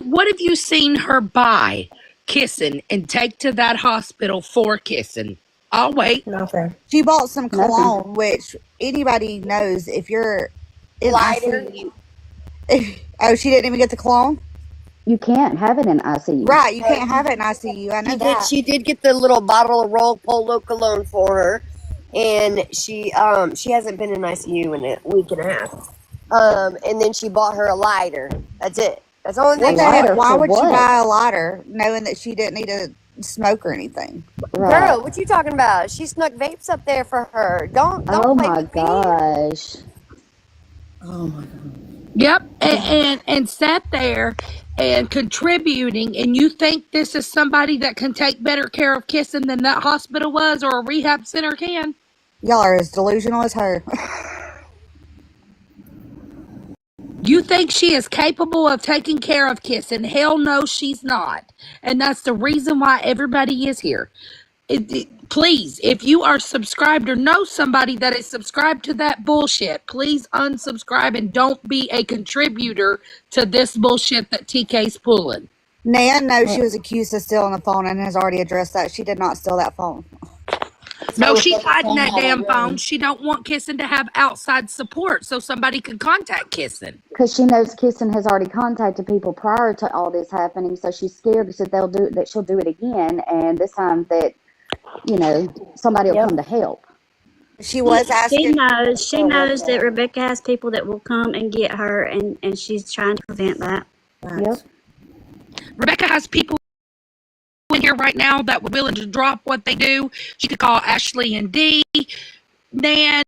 what have you seen her buy kissing and take to that hospital for kissing? I'll wait. Nothing. She bought some Nothing. cologne, which anybody knows if you're in Lighter. ICU. Oh, she didn't even get the cologne? You can't have it in ICU. Right, you can't have it in ICU. I know that. She did get the little bottle of Roll Polo cologne for her, and she hasn't been in ICU in a week and a half. And then she bought her a lighter. That's it. That's the only What thing. the heck? lighter Why for would she what? buy a lighter knowing that she didn't need to smoke or anything? Right. Girl, what you talking about? She snuck vapes up there for her. Don't Oh play my with me. gosh. Oh my God. Yep, and sat there and contributing, and you think this is somebody that can take better care of kissing than that hospital was or a rehab center can? Y'all are as delusional as her. You think she is capable of taking care of kissing? Hell no, she's not. And that's the reason why everybody is here. Please, if you are subscribed or know somebody that is subscribed to that bullshit, please unsubscribe and don't be a contributor to this bullshit that TK's pulling. Nan knows she was accused of stealing the phone and has already addressed that. She did not steal that phone. No, she's hiding that damn phone. She don't want Kissing to have outside support so somebody could contact Kissing. Because she knows Kissing has already contacted people prior to all this happening, so she's scared that she'll do it again, and this time that, you know, somebody will come to help. She was asking. She knows that Rebecca has people that will come and get her, and she's trying to prevent that. Yep. Rebecca has people in here right now that were willing to drop what they do. She could call Ashley and Dee, Nan,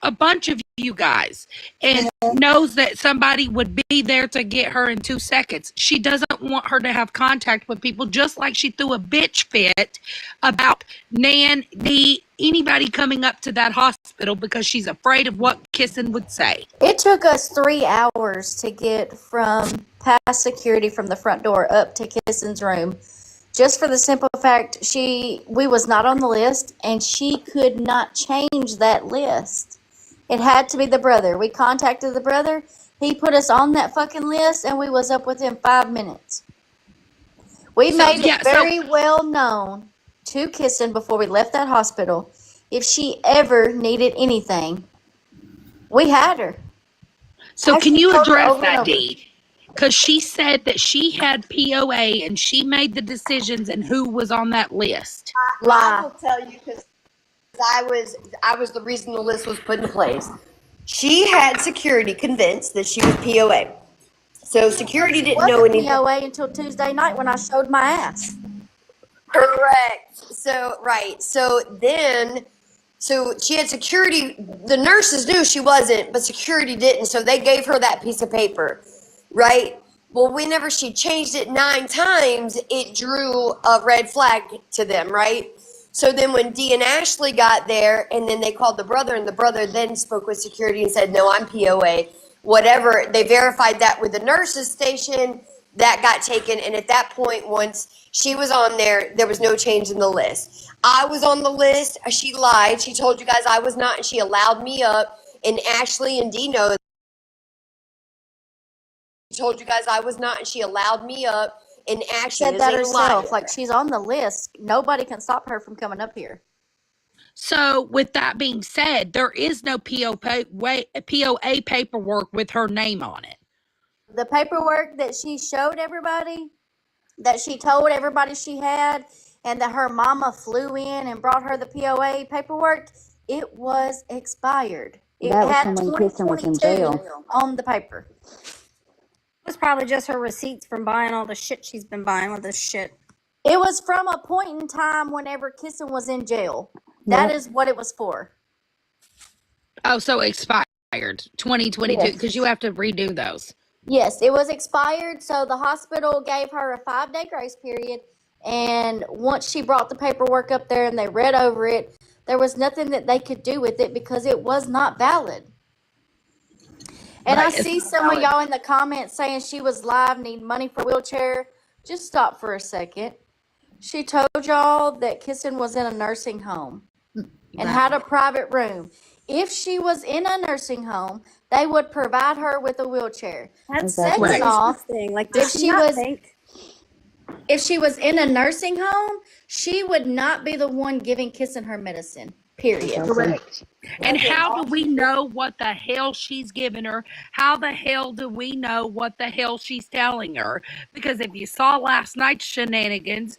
a bunch of you guys, and knows that somebody would be there to get her in 2 seconds. She doesn't want her to have contact with people, just like she threw a bitch fit about Nan, Dee, anybody coming up to that hospital because she's afraid of what Kissing would say. It took us 3 hours to get from past security from the front door up to Kissing's room. Just for the simple fact we was not on the list, and she could not change that list. It had to be the brother. We contacted the brother. He put us on that fucking list, and we was up within 5 minutes. We made it very well known to Kissing before we left that hospital. If she ever needed anything, we had her. So can you address that, Dee? Because she said that she had POA and she made the decisions and who was on that list. I will tell you, because I was the reason the list was put in place. She had security convinced that she was POA. So security didn't know anything. POA until Tuesday night when I showed my ass. Correct. So she had security. The nurses knew she wasn't, but security didn't. So they gave her that piece of paper, right? Well, whenever she changed it 9 times, it drew a red flag to them, right? So then when Dee and Ashley got there, and then they called the brother, and the brother then spoke with security and said, no, I'm POA. Whatever, they verified that with the nurses station, that got taken. And at that point, once she was on there, there was no change in the list. I was on the list. She lied. She told you guys I was not, and she allowed me up. And Ashley and Dee know. She told you guys I was not, and she allowed me up. And Ashley said that herself. Like, she's on the list. Nobody can stop her from coming up here. So with that being said, there is no POA paperwork with her name on it. The paperwork that she showed everybody, that she told everybody she had, and that her mama flew in and brought her the POA paperwork, it was expired. It That was had from when Kristen was in 2022 jail. on the paper. It was probably just her receipts from buying all the shit she's been buying with this shit. It was from a point in time whenever Kissing was in jail. That is what it was for. Oh, so expired 2022, because you have to redo those. Yes, it was expired, so the hospital gave her a 5-day grace period, and once she brought the paperwork up there and they read over it, there was nothing that they could do with it because it was not valid. And right, I see some of y'all in the comments saying she was live, need money for a wheelchair. Just stop for a second. She told y'all that Kissing was in a nursing home and had a private room. If she was in a nursing home, they would provide her with a wheelchair. That's Exactly. Second Right. off, disgusting. Like, if does she she not was think? if she was in a nursing home, she would not be the one kissing her medicine. Period. Exactly. Correct. And That's it. how do All we she did. know what the hell she's giving her? How the hell do we know what the hell she's telling her? Because if you saw last night's shenanigans,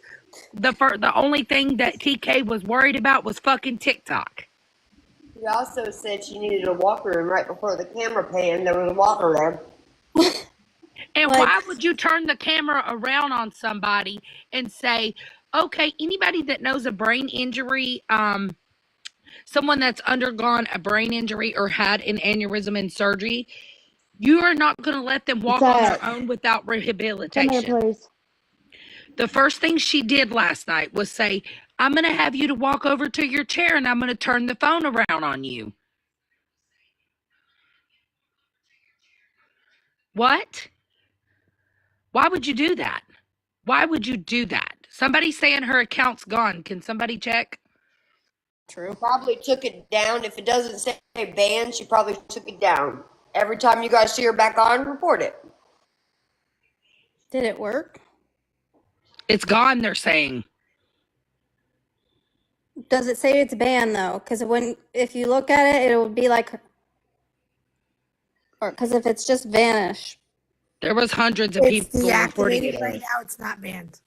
the only thing that TK was worried about was fucking TikTok. She also said she needed a walker, and right before the camera panned, there was a walker there. And Like- why would you turn the camera around on somebody and say, okay, anybody that knows a brain injury, someone that's undergone a brain injury or had an aneurysm in surgery, you are not going to let them walk on their Zach, own without Come here, rehabilitation. please. The first thing she did last night was say, I'm going to have you to walk over to your chair and I'm going to turn the phone around on you. What? Why would you do that? Why would you do that? Somebody's saying her account's gone. Can somebody check? True. Probably took it down. If it doesn't say banned, she probably took it down. Every time you guys see her back on, report it. Did it work? It's gone, they're saying. Does it say it's banned though? Because if you look at it, it will be like, or because if it's just vanish, There was hundreds of It's people reporting it. deactivated right now. It's not banned.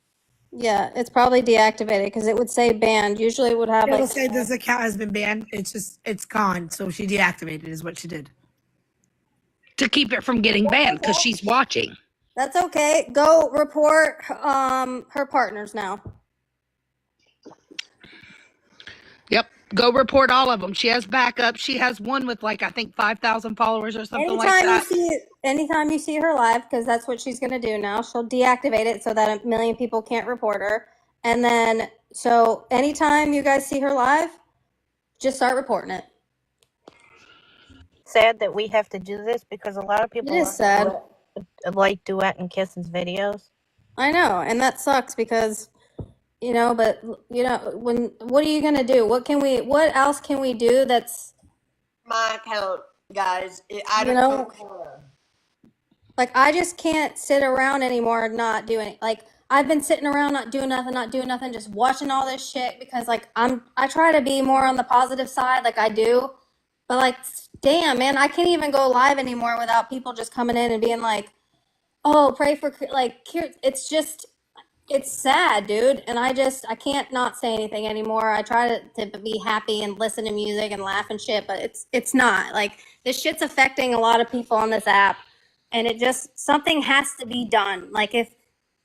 yeah, it's probably deactivated because it would say banned. Usually it would have It'll like, say this account has been banned. It's gone. So she deactivated is what she did. To keep it from getting banned because she's watching. that's okay. Go report her partners now. Yep. Go report all of them. She has backup. She has one with like, I think 5,000 followers or something like that. Anytime you see her live, because that's what she's gonna do now. She'll deactivate it so that a million people can't report her. And then, so anytime you guys see her live, just start reporting it. Sad that we have to do this because a lot of people It is sad. like Duet and Kissin's videos. I know, and that sucks because, but what are you gonna do? What else can we do that's, My account, guys. I You don't know, know. like, I just can't sit around anymore and not do it. Like, I've been sitting around not doing nothing, just watching all this shit because, like, I try to be more on the positive side, like I do, but, like, damn, man, I can't even go live anymore without people just coming in and being like, oh, pray for, like, it's just, it's sad, dude, and I can't not say anything anymore. I try to be happy and listen to music and laugh and shit, but it's not. Like, this shit's affecting a lot of people on this app, and something has to be done. Like, if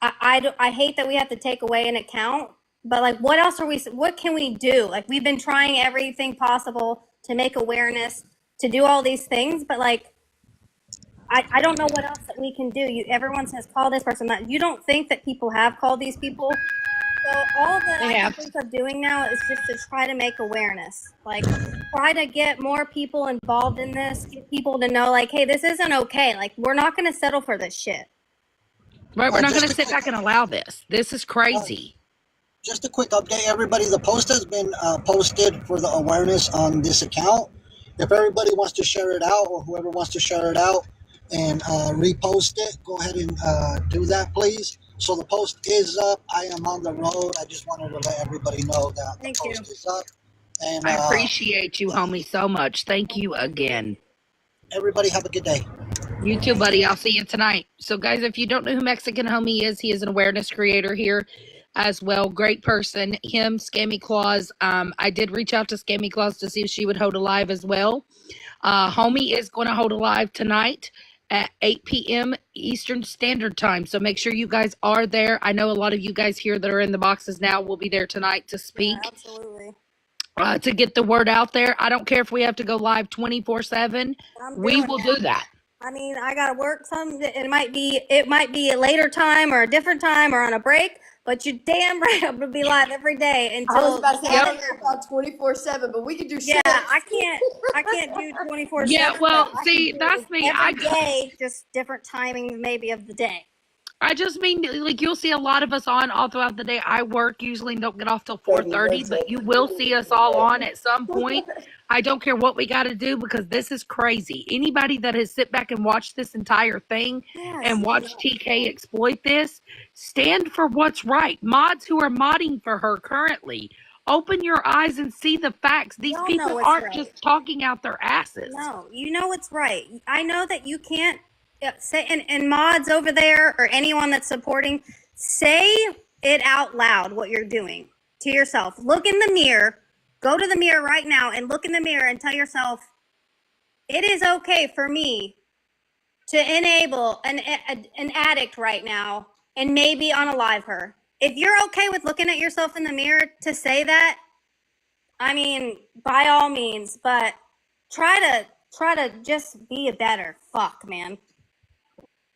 I hate that we have to take away an account, but like, what can we do? Like, we've been trying everything possible to make awareness, to do all these things, but like, I don't know what else that we can do. Everyone says call this person, that. You don't think that people have called these people? So all that I can think of doing now is just to try to make awareness. Like, try to get more people involved in this, get people to know, like, hey, this isn't okay. Like, we're not going to settle for this shit. Right. We're not going to sit back and allow this. This is crazy. Just a quick update, everybody. The post has been posted for the awareness on this account. If everybody wants to share it out, or whoever wants to share it out and repost it, go ahead and do that, please. So the post is up. I am on the road. I just wanted to let everybody know that the post is up. And I appreciate you, homie, so much. Thank you again. Everybody have a good day. You too, buddy. I'll see you tonight. So, guys, if you don't know who Mexican Homie is, he is an awareness creator here as well. Great person. Him, Scammy Claus. I did reach out to Scammy Claus to see if she would hold a live as well. Homie is going to hold a live tonight at 8 p.m. Eastern Standard Time. So make sure you guys are there. I know a lot of you guys here that are in the boxes now will be there tonight to speak. Yeah, absolutely. To get the word out there. I don't care if we have to go live 24/7. We will do that. I mean, I gotta work some. It might be a later time or a different time or on a break. But you're damn right, I'm gonna be live every day until. I was about to say I don't care about 24/7, but we can do shit. Yeah, I can't do 24/7. Yeah, well, see, that's me. Every day, just different timings maybe of the day. I just mean, like, you'll see a lot of us on all throughout the day. I work usually and don't get off till 4:30, but you will see us all on at some point. I don't care what we got to do because this is crazy. Anybody that has sit back and watched this entire thing and watched TK exploit this, stand for what's right. Mods who are modding for her currently, open your eyes and see the facts. These Y'all know people what's aren't right. just talking out their asses. No, you know what's right. I know that you can't say, and mods over there or anyone that's supporting, say it out loud what you're doing to yourself. Look in the mirror. Go to the mirror right now and look in the mirror and tell yourself, it is okay for me to enable an addict right now and maybe unalive her. If you're okay with looking at yourself in the mirror to say that, I mean, by all means, but try to just be better. Fuck, man.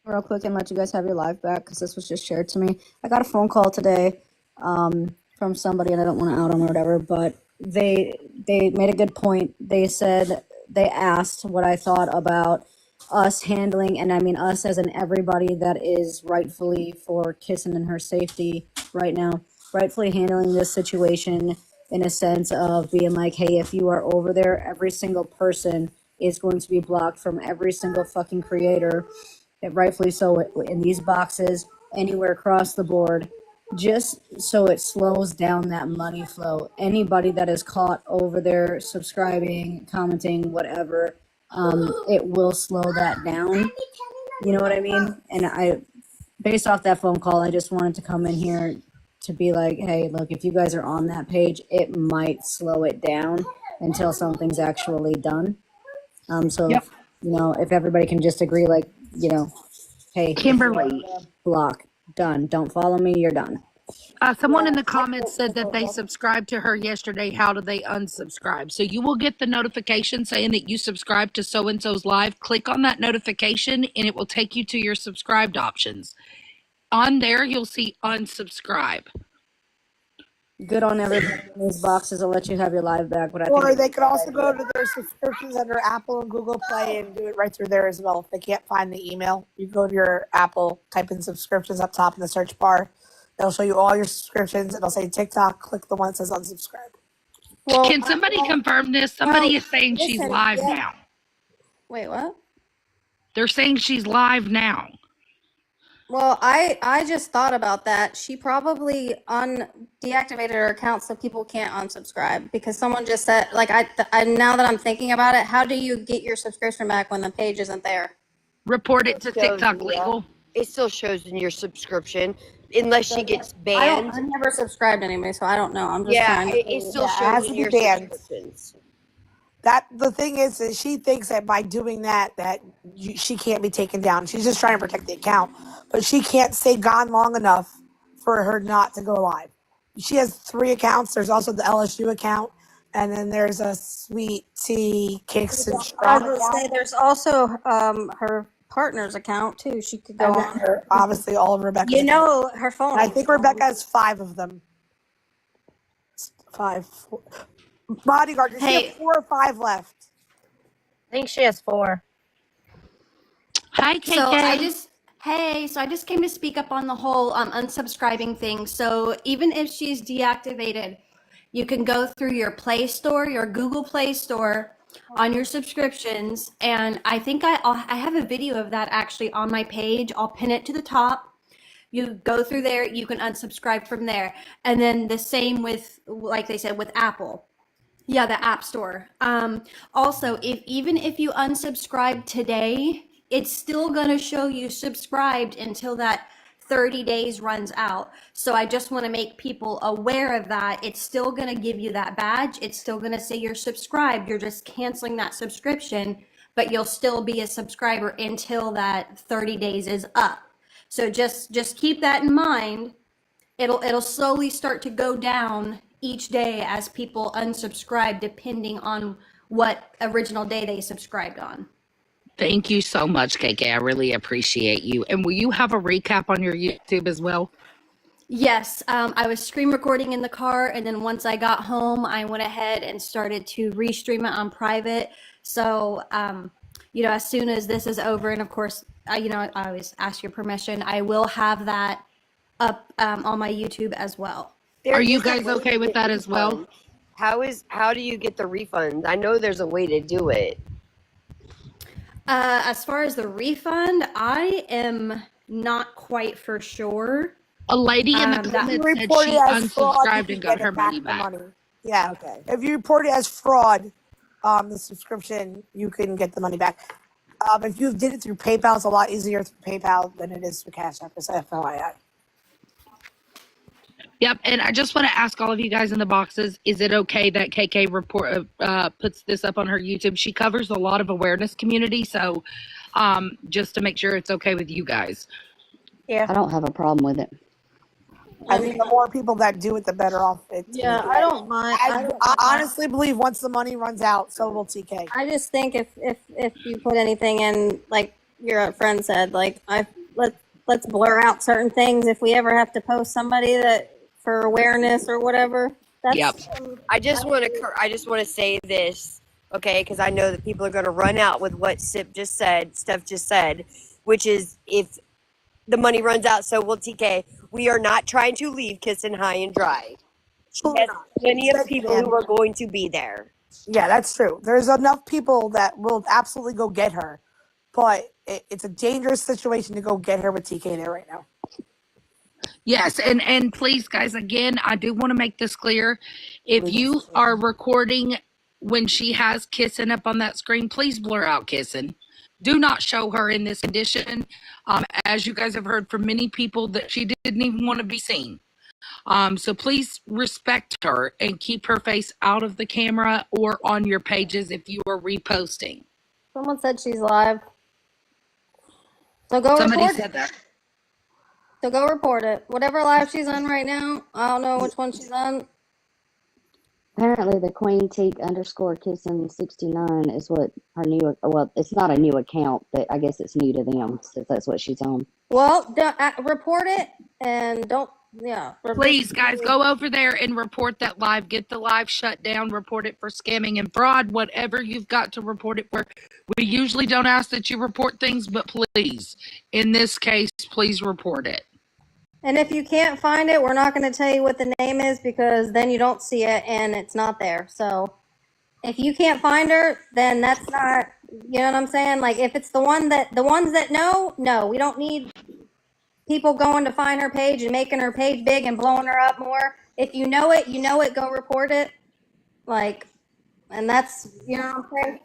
Real quick and let you guys have your live back because this was just shared to me. I got a phone call today from somebody, and I don't want to out them or whatever, but they made a good point. They said they asked what I thought about us handling, and I mean us as in everybody that is rightfully for Kissing and her safety right now, rightfully handling this situation in a sense of being like, hey, if you are over there, every single person is going to be blocked from every single fucking creator, rightfully so, in these boxes, anywhere across the board, just so it slows down that money flow. Anybody that is caught over there subscribing, commenting, whatever, it will slow that down. You know what I mean? And based off that phone call, I just wanted to come in here to be like, hey, look, if you guys are on that page, it might slow it down until something's actually done. So, Yep. if everybody can just agree, like, hey, Kimberly. block, done. Don't follow me, you're done. Someone in the comments said that they subscribed to her yesterday. How do they unsubscribe? So you will get the notification saying that you subscribed to so-and-so's live. Click on that notification and it will take you to your subscribed options. On there, you'll see unsubscribe. Good on everybody in these boxes. I'll let you have your live back. But Or they could also go to their subscriptions under Apple and Google Play and do it right through there as well. If they can't find the email, you go to your Apple, type in subscriptions up top in the search bar. It'll show you all your subscriptions. It'll say TikTok. Click the one that says unsubscribe. Well, Can somebody confirm this? Somebody is saying she's listen, live yeah. now. Wait, what? They're saying she's live now. Well, I just thought about that. She probably deactivated her account so people can't unsubscribe because someone just said, like, I now that I'm thinking about it, how do you get your subscription back when the page isn't there? Report it to TikTok legal. It still shows in your subscription unless she gets banned. I never subscribed anyway, so I don't know. I'm just Yeah, trying to it still it has shows to in be your banned. subscriptions. That the thing is that she thinks that by doing that she can't be taken down. She's just trying to protect the account, but she can't stay gone long enough for her not to go live. She has 3 accounts. There's also the LSU account, and then there's a Sweet Tea Kicks and I Strong would say account. there's also her partner's account too. She could go And then on. obviously all of Rebecca's You accounts. know her phone. And I think Rebecca has 5 of them. 5. Bodyguard, does she have 4 or 5 left? I think she has 4. Hi, KK. So I just came to speak up on the whole unsubscribing thing. So even if she's deactivated, you can go through your Play Store, your Google Play Store on your subscriptions. And I think I have a video of that actually on my page. I'll pin it to the top. You go through there, you can unsubscribe from there. And then the same with, like they said, with Apple. Yeah, the App Store. Also, even if you unsubscribe today, it's still going to show you subscribed until that 30 days runs out. So I just want to make people aware of that. It's still going to give you that badge. It's still going to say you're subscribed. You're just canceling that subscription, but you'll still be a subscriber until that 30 days is up. So just keep that in mind. It'll slowly start to go down each day as people unsubscribe depending on what original day they subscribed on. Thank you so much, KK. I really appreciate you. And will you have a recap on your YouTube as well? Yes, I was screen recording in the car, and then once I got home, I went ahead and started to restream it on private. So, as soon as this is over, and of course, I always ask your permission. I will have that up on my YouTube as well. There Are you is a guys way okay to with get that as well? refunds. How do you get the refund? I know there's a way to do it. As far as the refund, I am not quite for sure. A lady in the That If you comments said report it she as fraud, you unsubscribed can and got get her it back money the back. money. Yeah. Okay. If you report it as fraud, the subscription, you can get the money back. If you did it through PayPal, it's a lot easier through PayPal than it is through Cash App. Just FYI. Yep, and I just want to ask all of you guys in the boxes: is it okay that KK report puts this up on her YouTube? She covers a lot of awareness community, so just to make sure it's okay with you guys. Yeah. I don't have a problem with it. I think the more people that do it, the better off it's Yeah, gonna I be. don't mind. I honestly believe once the money runs out, so will TK. I just think if you put anything in, like your friend said, like let's blur out certain things if we ever have to post somebody that for awareness or whatever. That's Yep. I just want to say this, okay? Because I know that people are going to run out with what Steph just said, which is if the money runs out, so will TK. We are not trying to leave Kissing high and dry. She has plenty of people who are going to be there. Yeah, that's true. There's enough people that will absolutely go get her, but it's a dangerous situation to go get her with TK there right now. Yes, and please, guys, again, I do want to make this clear. If you are recording when she has kissing up on that screen, please blur out kissing. Do not show her in this condition. As you guys have heard from many people, that she didn't even want to be seen. So please respect her and keep her face out of the camera or on your pages if you are reposting. someone said she's live. So go Somebody report said it. that. So go report it. Whatever live she's on right now, I don't know which one she's on. Apparently, the Queen Teak underscore kissing 69 is what her new. Well, it's not a new account, but I guess it's new to them, so that's what she's on. Well, report it and don't. Yeah. Please, guys, go over there and report that live. Get the live shut down. Report it for scamming and fraud. Whatever you've got to report it for. We usually don't ask that you report things, but please, in this case, please report it. And if you can't find it, we're not going to tell you what the name is because then you don't see it and it's not there. So if you can't find her, then that's not, you know what I'm saying? Like if it's the ones that know, no, we don't need people going to find her page and making her page big and blowing her up more. If you know it, go report it. Like, and that's, you know what I'm saying?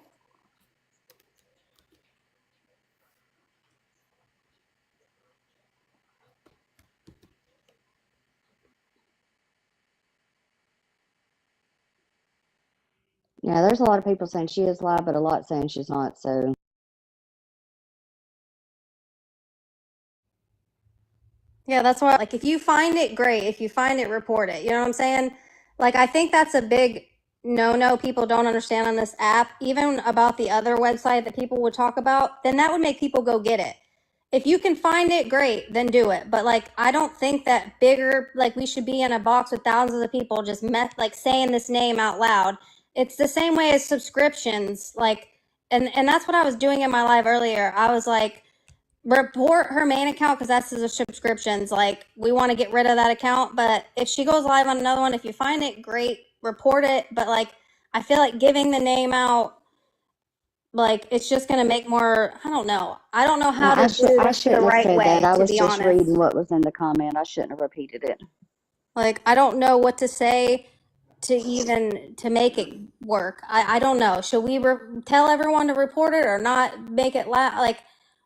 Yeah, there's a lot of people saying she is live, but a lot saying she's not. So Yeah, that's why, like, if you find it, great. If you find it, report it. You know what I'm saying? Like, I think that's a big no people don't understand on this app, even about the other website that people would talk about, then that would make people go get it. If you can find it, great, then do it. But, like, I don't think that bigger, like, we should be in a box with thousands of people just like saying this name out loud. It's the same way as subscriptions. Like, and that's what I was doing in my live earlier. I was like, report her main account because that's the subscriptions. Like, we want to get rid of that account, but if she goes live on another one, if you find it, great, report it. But like, I feel like giving the name out, like, it's just gonna make more. I don't know how I to do I this the shouldn't have right said that. way, I to was be just honest. reading what was in the comment. I shouldn't have repeated it. Like, I don't know what to say to even to make it work. I don't know. Should we tell everyone to report it or not make it like,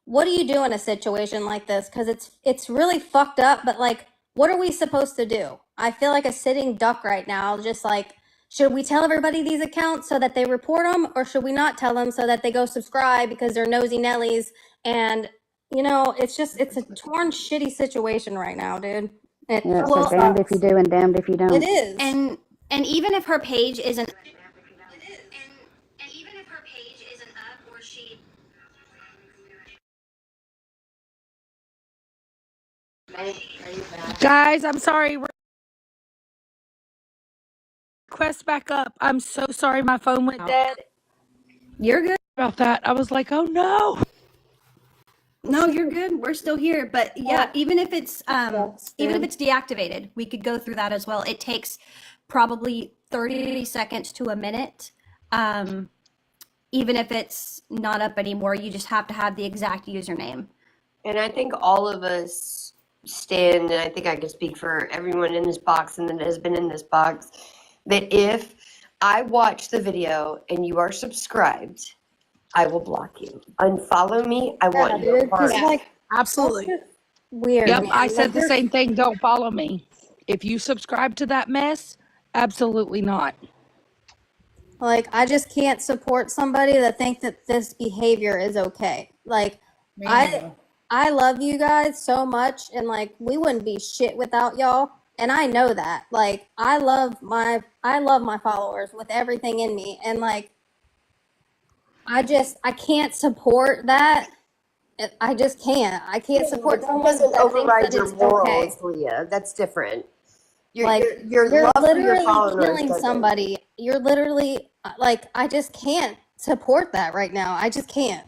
what do you do in a situation like this? Because it's really fucked up. But like, what are we supposed to do? I feel like a sitting duck right now. Just like, should we tell everybody these accounts so that they report them, or should we not tell them so that they go subscribe because they're nosy Nellies? And you know, it's a torn, shitty situation right now, dude. It Yeah, fucking so damned if sucks. you do and damned if you don't. It is. And even if her page isn't up or she Guys, I'm sorry. Request back up. I'm so sorry my phone went dead. You're good. About that. I was like, oh no. No, you're good. We're still here. But yeah, even if it's deactivated, we could go through that as well. It takes probably 30 seconds to a minute. Even if it's not up anymore, you just have to have the exact username. And I think all of us stand, and I think I can speak for everyone in this box and that has been in this box, that if I watch the video and you are subscribed, I will block you. Unfollow me. I want no dude, part. because like Absolutely. weird. Yep, man. I Like, said the you're- same thing. Don't follow me. If you subscribe to that mess, absolutely not. Like, I just can't support somebody that think that this behavior is okay. Like, I love you guys so much, and like we wouldn't be shit without y'all. And I know that. Like, I love my followers with everything in me, and like I can't support that. I just can't. I can't support That someone doesn't that thinks override that your it's okay. morals, Leah. That's different. Your, Like, your you're love for your literally followers killing doesn't. somebody. You're literally like, I just can't support that right now. I just can't.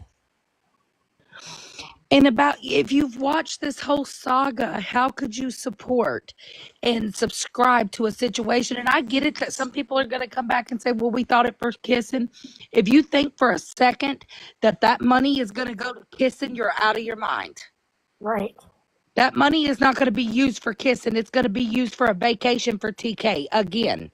And about if you've watched this whole saga, how could you support and subscribe to a situation? And I get it that some people are going to come back and say, well, we thought it first kissing. If you think for a second that that money is going to go to kissing, you're out of your mind. Right. That money is not going to be used for kissing. It's going to be used for a vacation for TK again.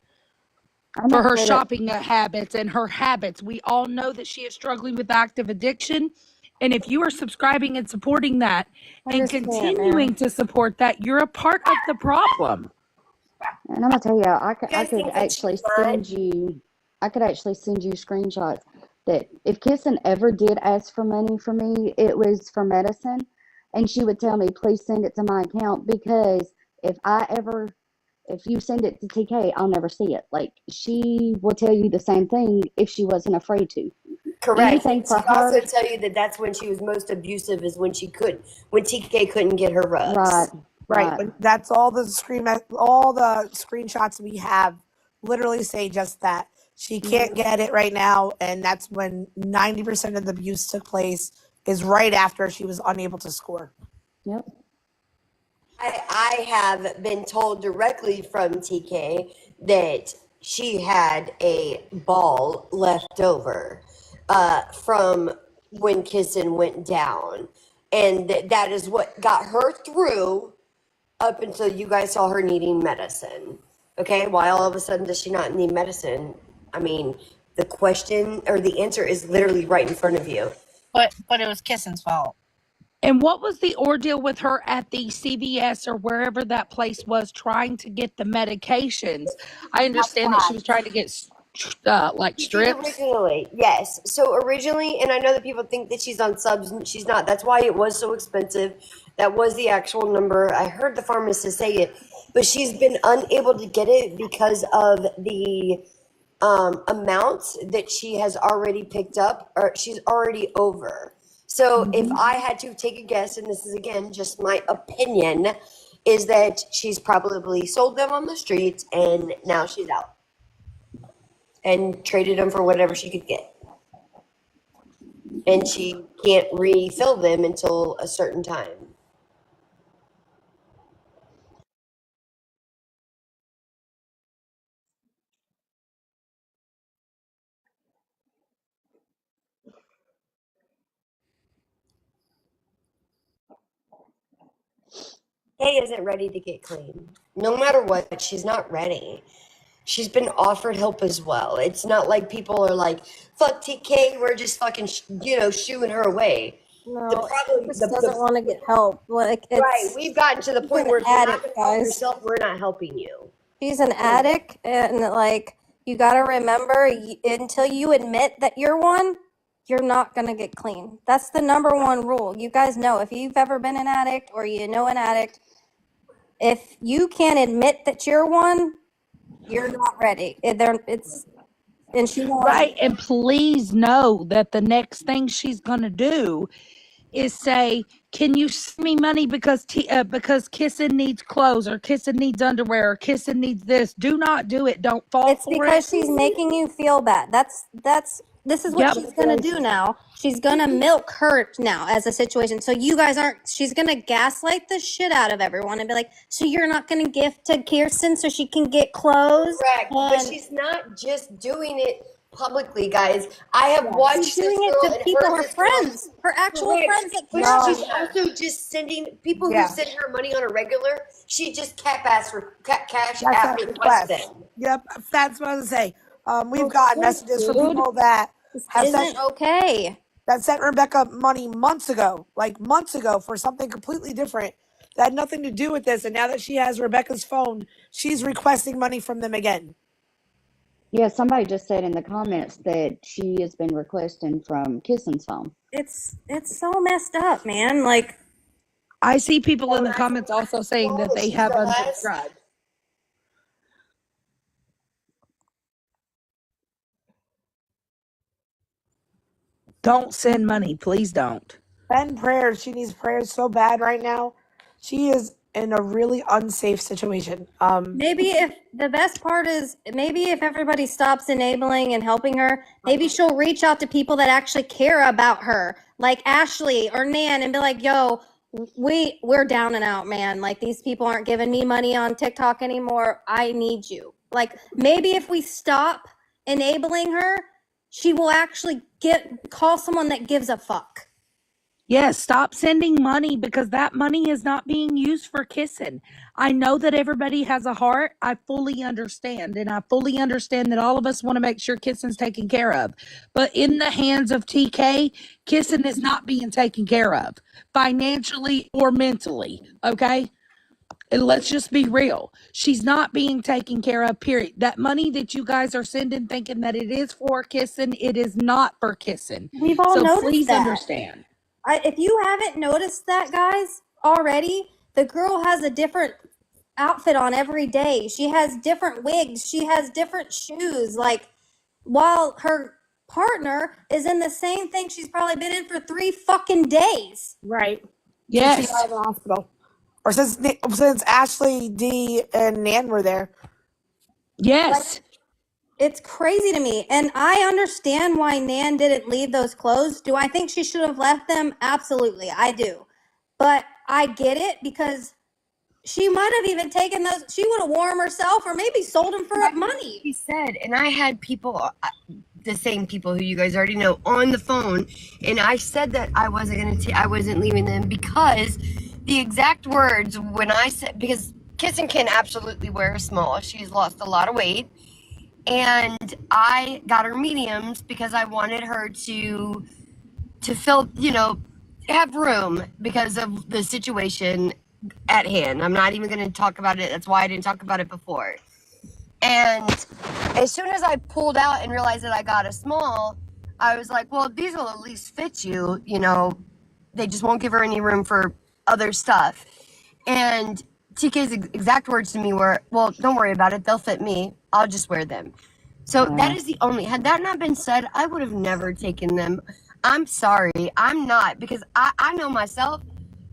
I'm For gonna her say that shopping habits and her habits. We all know that she is struggling with active addiction. And if you are subscribing and supporting that I and just can't, man. continuing to support that, you're a part of the problem. and I'm gonna tell you, I You guys could think that actually she's not? send you, I could actually send you screenshots that if Kissing ever did ask for money from me, it was for medicine, and she would tell me, please send it to my account because if you send it to TK, I'll never see it. Like she will tell you the same thing if she wasn't afraid to. Correct. Anything And for she'd also her, tell you that that's when she was most abusive, is when when TK couldn't get her right, rubs. Right. right. But that's all the all the screenshots we have literally say just that. She can't get it right now, and that's when 90% of the abuse took place is right after she was unable to score. Yep. I have been told directly from TK that she had a ball left over from when Kissin went down. And that is what got her through up until you guys saw her needing medicine. Okay, why all of a sudden does she not need medicine? I mean, the question or the answer is literally right in front of you. But it was Kissing's fault. And what was the ordeal with her at the CVS or wherever that place was trying to get the medications? I understand that she was trying to get like She did strips. originally, yes. So originally, and I know that people think that she's on subs, and she's not. That's why it was so expensive. That was the actual number. I heard the pharmacist say it, but she's been unable to get it because of the amounts that she has already picked up, or she's already over. So if I had to take a guess, and this is again just my opinion, is that she's probably sold them on the streets and now she's out and traded them for whatever she could get. And she can't refill them until a certain time. Kay isn't ready to get clean. No matter what, she's not ready. She's been offered help as well. It's not like people are like, fuck TK, we're just fucking, shooing her away. No, The problem, she just doesn't want to get help. Like, it's, right, we've gotten to the point an where if you're not addict, going to help guys. yourself, we're not helping you. she's an addict, and like, you got to remember, until you admit that you're one, you're not going to get clean. That's the number one rule. You guys know, if you've ever been an addict or you know an addict, if you can't admit that you're one, you're not ready. And she won't. Right. And please know that the next thing she's going to do is say, can you send me money because Kissing needs clothes or Kissing needs underwear or Kissing needs this? Do not do it. Don't fall It's for because it. she's making you feel bad. That's this is what Yep. she's gonna do now. She's gonna milk her now as a situation. So you guys aren't. She's gonna gaslight the shit out of everyone and be like, "So you're not gonna gift to Kirsten so she can get clothes?" Correct. But And she's not just doing it publicly, guys. I have watched she's this doing it girl to and people, heard her this girl. friends, her actual Correct. friends that But care No. she's about her. also just sending people Yeah. who send her money on a regular. She just cash That's app that requests request. them. Yep, that's what I was gonna say. We've Well, gotten shit, messages from dude. people that This have isn't sent okay. that sent Rebecca money months ago, like months ago, for something completely different that had nothing to do with this. And now that she has Rebecca's phone, she's requesting money from them again. Yeah, somebody just said in the comments that she has been requesting from Kissen's phone. It's so messed up, man. Like, I see people in the comments also saying that they have unsubscribed. Don't send money, please don't. Send prayers. She needs prayers so bad right now. She is in a really unsafe situation. maybe if the best part is maybe if everybody stops enabling and helping her, maybe she'll reach out to people that actually care about her, like Ashley or Nan, and be like, "Yo, we're down and out, man. Like these people aren't giving me money on TikTok anymore. I need you." Like maybe if we stop enabling her, she will actually call someone that gives a fuck. Yes, stop sending money because that money is not being used for kissing. I know that everybody has a heart. I fully understand. And I fully understand that all of us want to make sure kissing's taken care of. But in the hands of TK, kissing is not being taken care of financially or mentally. Okay. And let's just be real. She's not being taken care of, period. That money that you guys are sending thinking that it is for kissing, it is not for kissing. We've all So noticed please that. understand. If you haven't noticed that, guys, already, the girl has a different outfit on every day. She has different wigs. She has different shoes. Like, while her partner is in the same thing she's probably been in for 3 fucking days. right. Yes. Since she got out of the hospital. Or since Ashley D and Nan were there. Yes. It's crazy to me. And I understand why Nan didn't leave those clothes. Do I think she should have left them? Absolutely. I do. But I get it because she might have even taken those. She would have worn them herself or maybe sold them for money. He said, and I had people, the same people who you guys already know, on the phone, and I said that I wasn't leaving them because the exact words when I said, because Kissing can absolutely wear a small. She's lost a lot of weight. And I got her mediums because I wanted her to fill, have room because of the situation at hand. I'm not even going to talk about it. That's why I didn't talk about it before. And as soon as I pulled out and realized that I got a small, I was like, well, these will at least fit you. They just won't give her any room for other stuff. And TK's exact words to me were, well, don't worry about it. They'll fit me. I'll just wear them. So that is the only, had that not been said, I would have never taken them. I'm sorry. I'm not, because I know myself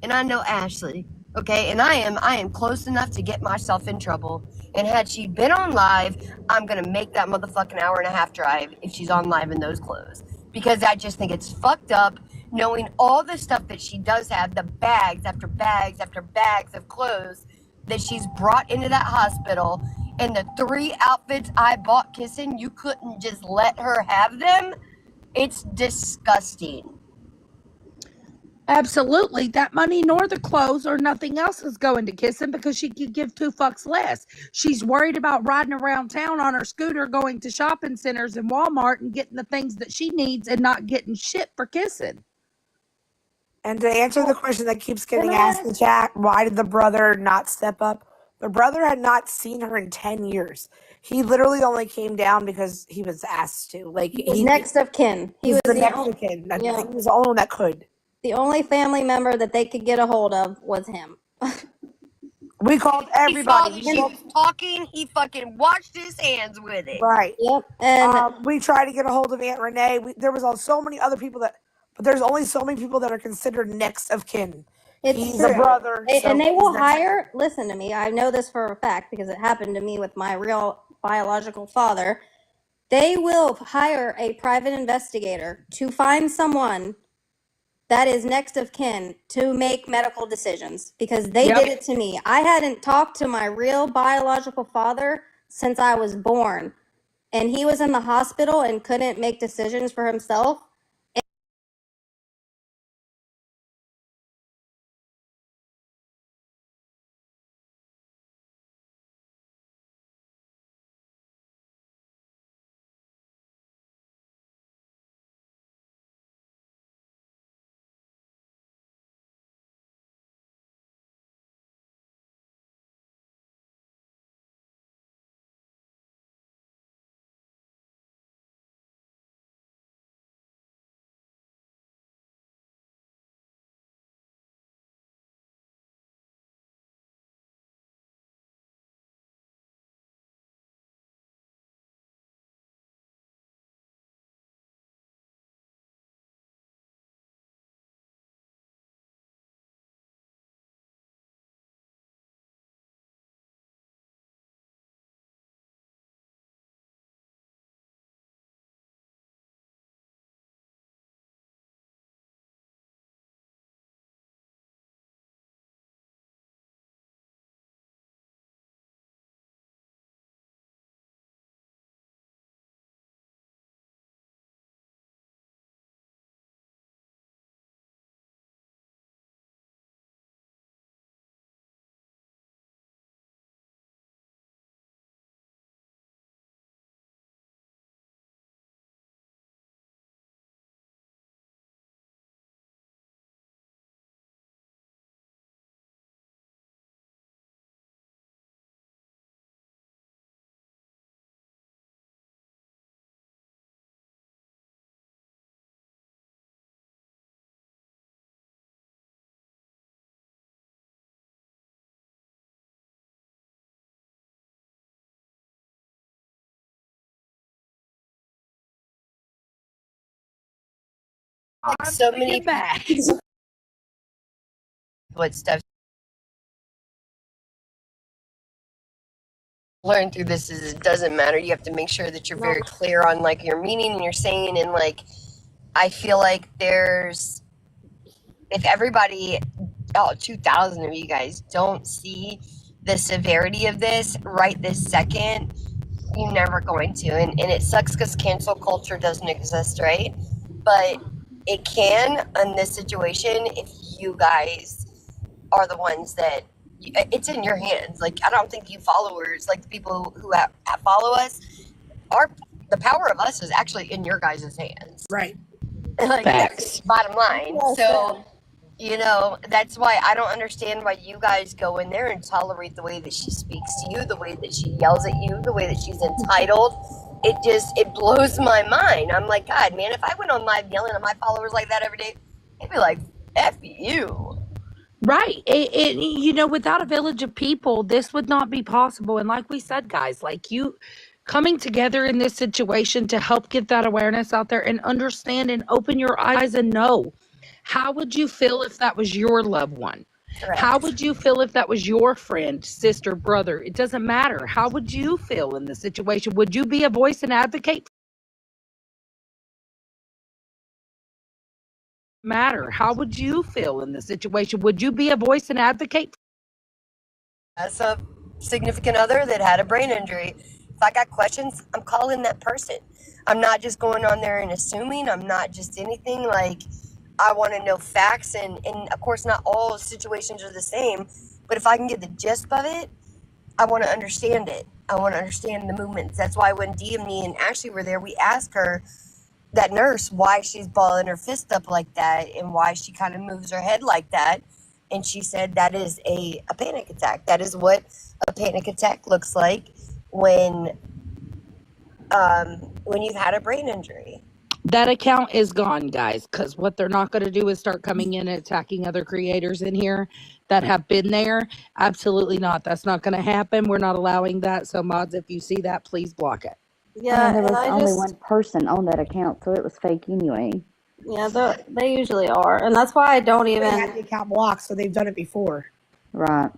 and I know Ashley. Okay. And I am close enough to get myself in trouble. And had she been on live, I'm going to make that motherfucking hour and a half drive if she's on live in those clothes. Because I just think it's fucked up knowing all the stuff that she does have, the bags after bags after bags of clothes that she's brought into that hospital, and the 3 outfits I bought Kissing, you couldn't just let her have them. It's disgusting. Absolutely. That money nor the clothes or nothing else is going to Kissing because she could give 2 fucks less. She's worried about riding around town on her scooter, going to shopping centers and Walmart and getting the things that she needs and not getting shit for Kissing. And to answer the question that keeps getting asked in the chat, why did the brother not step up? The brother had not seen her in 10 years. He literally only came down because he was asked to. Like He's next of kin. He was the next of kin. I think he was the only one that could. The only family member that they could get a hold of was him. We called everybody. He saw that she was talking. He fucking washed his hands with it. Right. Yep. And we tried to get a hold of Aunt Renee. There was so many other people but there's only so many people that are considered next of kin. He's a brother. And they will hire, listen to me, I know this for a fact because it happened to me with my real biological father. They will hire a private investigator to find someone that is next of kin to make medical decisions because they did it to me. I hadn't talked to my real biological father since I was born, and he was in the hospital and couldn't make decisions for himself. So many back. what stuff learned through this is it doesn't matter. You have to make sure that you're very clear on like your meaning and your saying, and like I feel like there's if everybody 2,000 of you guys don't see the severity of this right this second, you're never going to. And it sucks because cancel culture doesn't exist, right? But it can in this situation if you guys are the ones that it's in your hands. Like I don't think you followers, like the people who follow us, the power of us is actually in your guys' hands. Right. Like Facts. bottom line. So that's why I don't understand why you guys go in there and tolerate the way that she speaks to you, the way that she yells at you, the way that she's entitled. It blows my mind. I'm like, God, man, if I went on live yelling at my followers like that every day, they'd be like, F you. Right. Without a village of people, this would not be possible. And like we said, guys, like you coming together in this situation to help get that awareness out there and understand and open your eyes and know. How would you feel if that was your loved one? Correct. How would you feel if that was your friend, sister, brother? It doesn't matter. How would you feel in the situation? Would you be a voice and advocate? Matter. How would you feel in the situation? Would you be a voice and advocate? As a significant other that had a brain injury, if I got questions, I'm calling that person. I'm not just going on there and assuming. I'm not just anything. Like, I want to know facts, and of course, not all situations are the same. But if I can get the gist of it, I want to understand it. I want to understand the movements. That's why when me and Ashley were there, we asked her, that nurse, why she's balling her fist up like that and why she kind of moves her head like that. And she said that is a panic attack. That is what a panic attack looks like when you've had a brain injury. That account is gone, guys, because what they're not going to do is start coming in and attacking other creators in here that have been there. Absolutely not. That's not going to happen. We're not allowing that. So mods, if you see that, please block it. Yeah, there was only one person on that account, so it was fake anyway. Yeah, they usually are, and that's why I don't They even. had the account blocked, so they've done it before. Right.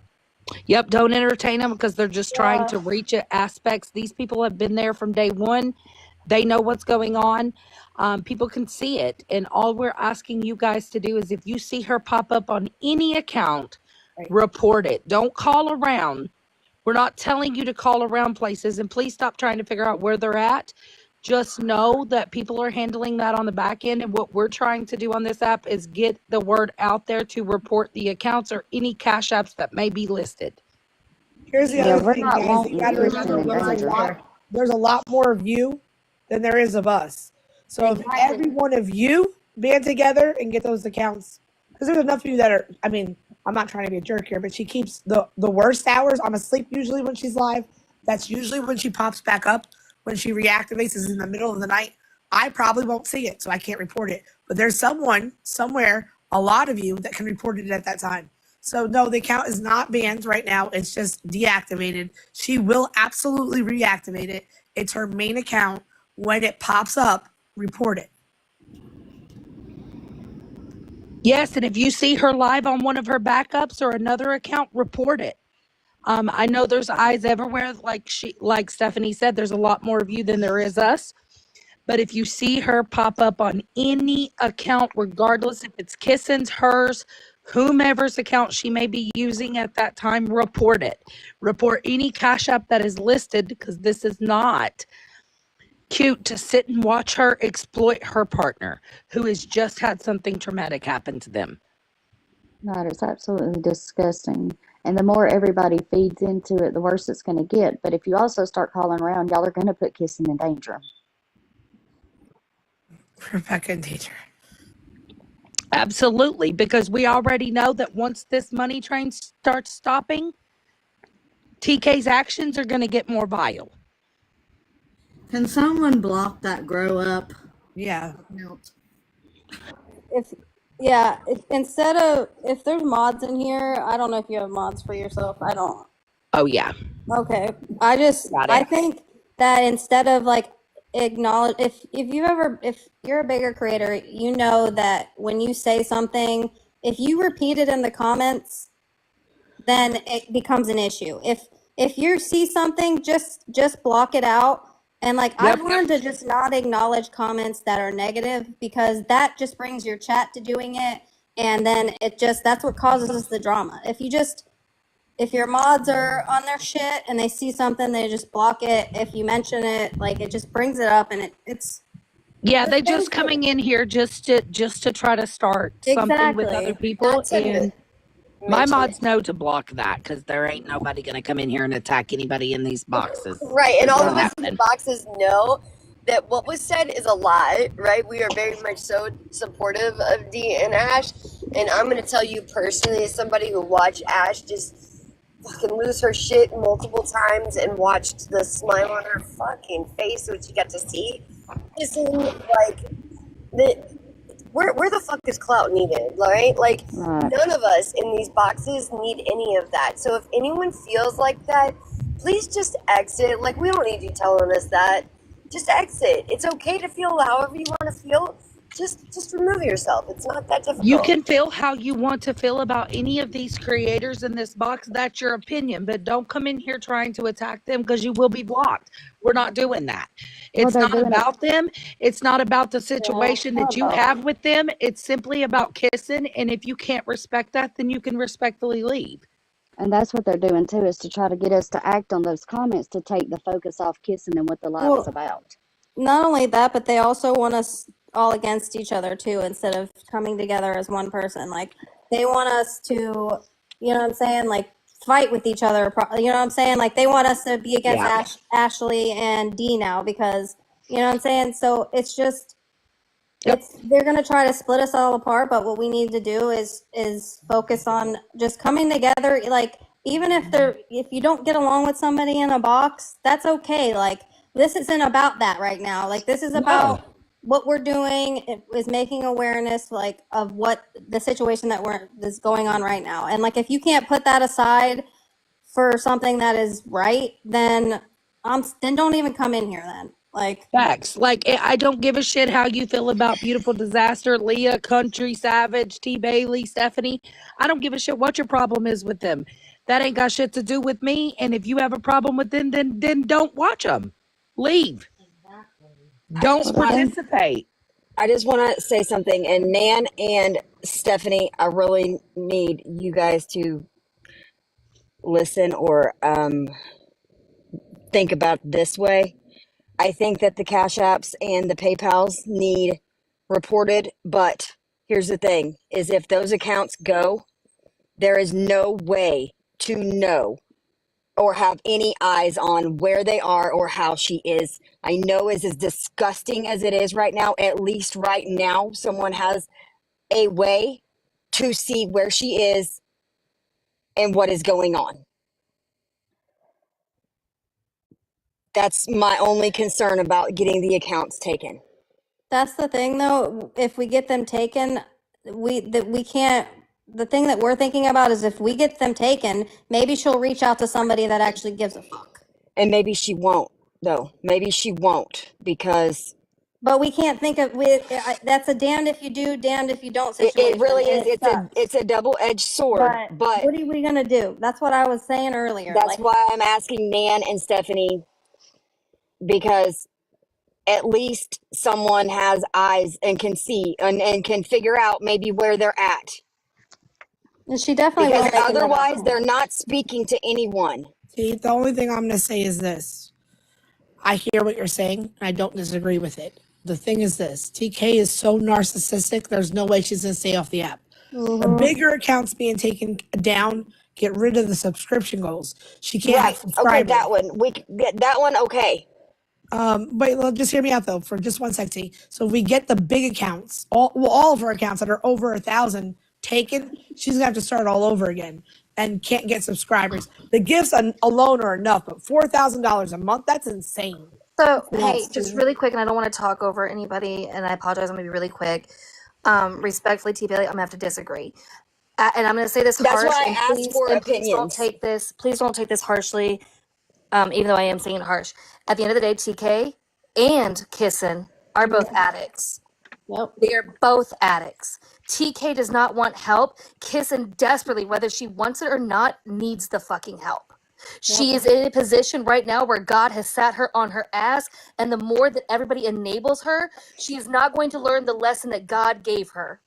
Yep, don't entertain them because they're just trying to reach aspects. These people have been there from day one. They know what's going on. People can see it. And all we're asking you guys to do is if you see her pop up on any account, report it. Don't call around. We're not telling you to call around places, and please stop trying to figure out where they're at. Just know that people are handling that on the back end. And what we're trying to do on this app is get the word out there to report the accounts or any cash apps that may be listed. Here's the Yeah, other we're thing, not guys. wanting You got to Kirsten remember, in danger. there's a lot more of you than there is of us. So if every one of you band together and get those accounts, because there's enough of you that are. I mean, I'm not trying to be a jerk here, but she keeps the worst hours. I'm asleep usually when she's live. That's usually when she pops back up. When she reactivates is in the middle of the night. I probably won't see it, so I can't report it. But there's someone somewhere, a lot of you that can report it at that time. So no, the account is not banned right now. It's just deactivated. She will absolutely reactivate it. It's her main account. When it pops up, report it. Yes, and if you see her live on one of her backups or another account, report it. I know there's eyes everywhere. Like Stephanie said, there's a lot more of you than there is us. But if you see her pop up on any account, regardless if it's Kissin's, hers, whomever's account she may be using at that time, report it. Report any cash app that is listed, because this is not cute to sit and watch her exploit her partner who has just had something traumatic happen to them. No, it's absolutely disgusting. And the more everybody feeds into it, the worse it's going to get. But if you also start calling around, y'all are going to put Kissing in danger. Rebecca and danger. Absolutely, because we already know that once this money train starts stopping, TK's actions are going to get more vile. Can someone block that grow up? Yeah. If there's mods in here, I don't know if you have mods for yourself. I don't. Oh yeah. Okay. I think that instead of like acknowledge, if you're a bigger creator, you know that when you say something, if you repeat it in the comments, then it becomes an issue. If you see something, just block it out. And like I've learned to just not acknowledge comments that are negative, because that just brings your chat to doing it, and then that's what causes the drama. If your mods are on their shit and they see something, they just block it. If you mention it, like it just brings it up, and it's they just coming in here just to try to start something with other people. And my mods know to block that, because there ain't nobody going to come in here and attack anybody in these boxes. Right, and all of us in the boxes know that what was said is a lie, right? We are very much so supportive of Dee and Ash, and I'm going to tell you personally, as somebody who watched Ash just fucking lose her shit multiple times and watched the smile on her fucking face, which you got to see, just like the. Where the fuck is clout needed, right? Like, none of us in these boxes need any of that. So if anyone feels like that, please just exit. Like, we don't need you telling us that. Just exit. It's okay to feel however you want to feel. Just remove yourself. It's not that difficult. You can feel how you want to feel about any of these creators in this box. That's your opinion, but don't come in here trying to attack them, because you will be blocked. We're not doing that. It's not about them. It's not about the situation that you have with them. It's simply about Kissing. And if you can't respect that, then you can respectfully leave. And that's what they're doing too, is to try to get us to act on those comments to take the focus off Kissing and what the live is about. Not only that, but they also want us all against each other too, instead of coming together as one person. Like, they want us to, you know what I'm saying, like fight with each other. You know what I'm saying? Like, they want us to be against Ashley and Dee now, because, you know what I'm saying? So it's just, they're going to try to split us all apart. But what we need to do is focus on just coming together. Like, even if you don't get along with somebody in a box, that's okay. Like, this isn't about that right now. Like, this is about what we're doing is making awareness, like, of what the situation that's going on right now. And like, if you can't put that aside for something that is right, then don't even come in here then. Like, facts. Like, I don't give a shit how you feel about Beautiful Disaster, Leah, Country Savage, T. Bailey, Stephanie. I don't give a shit what your problem is with them. That ain't got shit to do with me. And if you have a problem with them, then don't watch them. Leave. Don't just want participate. I just want to say something. And Nan and Stephanie, I really need you guys to listen or think about it this way. I think that the Cash Apps and the PayPals need reported, but here's the thing is if those accounts go, there is no way to know or have any eyes on where they are or how she is. I know is as disgusting as it is right now, at least right now, someone has a way to see where she is and what is going on. That's my only concern about getting the accounts taken. That's the thing, though. If we get them taken, we can't. The thing that we're thinking about is if we get them taken, maybe she'll reach out to somebody that actually gives a fuck. And maybe she won't, though. Maybe she won't because But we can't think of that's a damned if you do, damned if you don't situation. it really is. It sucks. It's a double-edged sword. But what are we gonna do? That's what I was saying earlier. that's why I'm asking Nan and Stephanie, because at least someone has eyes and can see and can figure out maybe where they're at. And she definitely Because will make another otherwise call. they're not speaking to anyone. See, the only thing I'm going to say is this. I hear what you're saying, and I don't disagree with it. The thing is this. TK is so narcissistic, there's no way she's going to stay off the app. The bigger accounts being taken down, get rid of the subscription goals. She can't have Right. Okay, subscribers. that one. We can get that one. Okay. Wait, well, just hear me out though for just one sec. T. So if we get the big accounts, all of her accounts that are over 1,000 taken, she's gonna have to start all over again and can't get subscribers. The gifts alone are enough, but $4,000 a month, that's insane. So, Yeah, hey, it's just true. really quick, and I don't want to talk over anybody, and I apologize. I'm going to be really quick. Respectfully, T. Bailey, I'm going to have to disagree. And I'm going to say this That's harsh. why I and asked for please don't opinions. take this. Please don't take this harshly. Even though I am saying harsh. At the end of the day, TK and Kissin are both addicts. Yep. They are both addicts. TK does not want help. Kissin desperately, whether she wants it or not, needs the fucking help. She is in a position right now where God has sat her on her ass, and the more that everybody enables her, she is not going to learn the lesson that God gave her.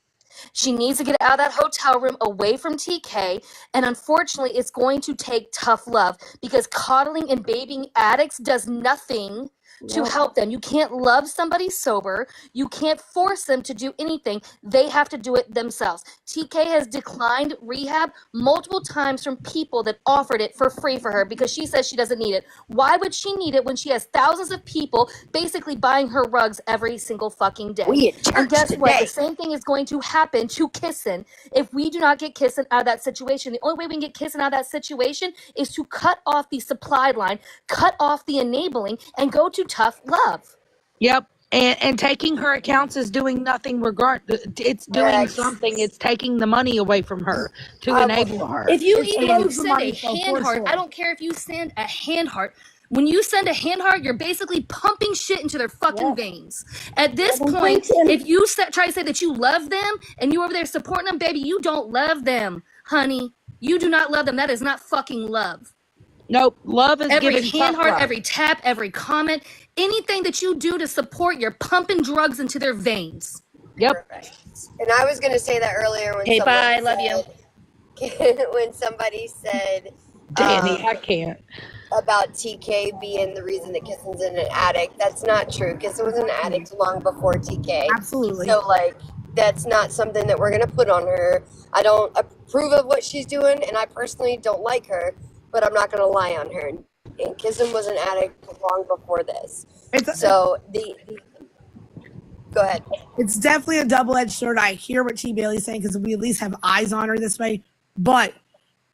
She needs to get out of that hotel room away from TK. And unfortunately, it's going to take tough love because coddling and babying addicts does nothing to help them. You can't love somebody sober. You can't force them to do anything. They have to do it themselves. TK has declined rehab multiple times from people that offered it for free for her because she says she doesn't need it. Why would she need it when she has thousands of people basically buying her rugs every single fucking day? We at church And guess what? today. The same thing is going to happen to Kissin if we do not get Kissin out of that situation. The only way we can get Kissin out of that situation is to cut off the supply line, cut off the enabling, and go to tough love. Yep. And taking her accounts is doing nothing it's doing Correct. something. It's taking the money away from her to enable her. If you It's even taking you the send money a so hand for heart, sure. I don't care if you send a hand heart. When you send a hand heart, you're basically pumping shit into their fucking veins. At this point, if you try to say that you love them and you over there supporting them, baby, you don't love them, honey. You do not love them. That is not fucking love. Nope. Love is Every giving hand tough heart, love. every tap, every comment, anything that you do to support, you're pumping drugs into their veins. Yep. And I was going to say that earlier when Okay, someone bye. Love you. when somebody said Danny, I can't. about TK being the reason that Kissin's in an addict. That's not true. Kissin was an addict long before TK. Absolutely. So, like, that's not something that we're going to put on her. I don't approve of what she's doing, and I personally don't like her, but I'm not going to lie on her. And Kissin was an addict long before this. So, go ahead. It's definitely a double-edged sword. I hear what T. Bailey's saying because we at least have eyes on her this way. But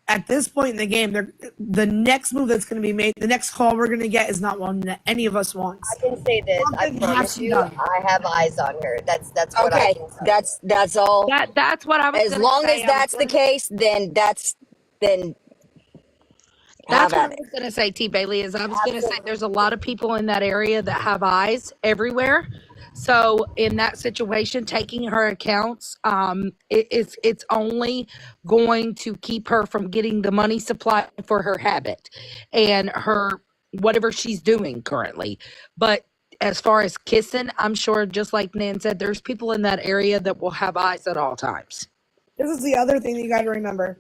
at this point in the game, the next move that's going to be made, the next call we're going to get is not one that any of us wants. I can say this. I promise you, I have eyes on her. That's what I can say. That's all. That's what I was. As long as that's the case, then that's have what I at it. was going to say, T. Bailey, is I was going to say there's a lot of people in that area that have eyes everywhere. So in that situation, taking her accounts, it's only going to keep her from getting the money supply for her habit and her whatever she's doing currently. But as far as kissing, I'm sure, just like Nan said, there's people in that area that will have eyes at all times. This is the other thing that you got to remember.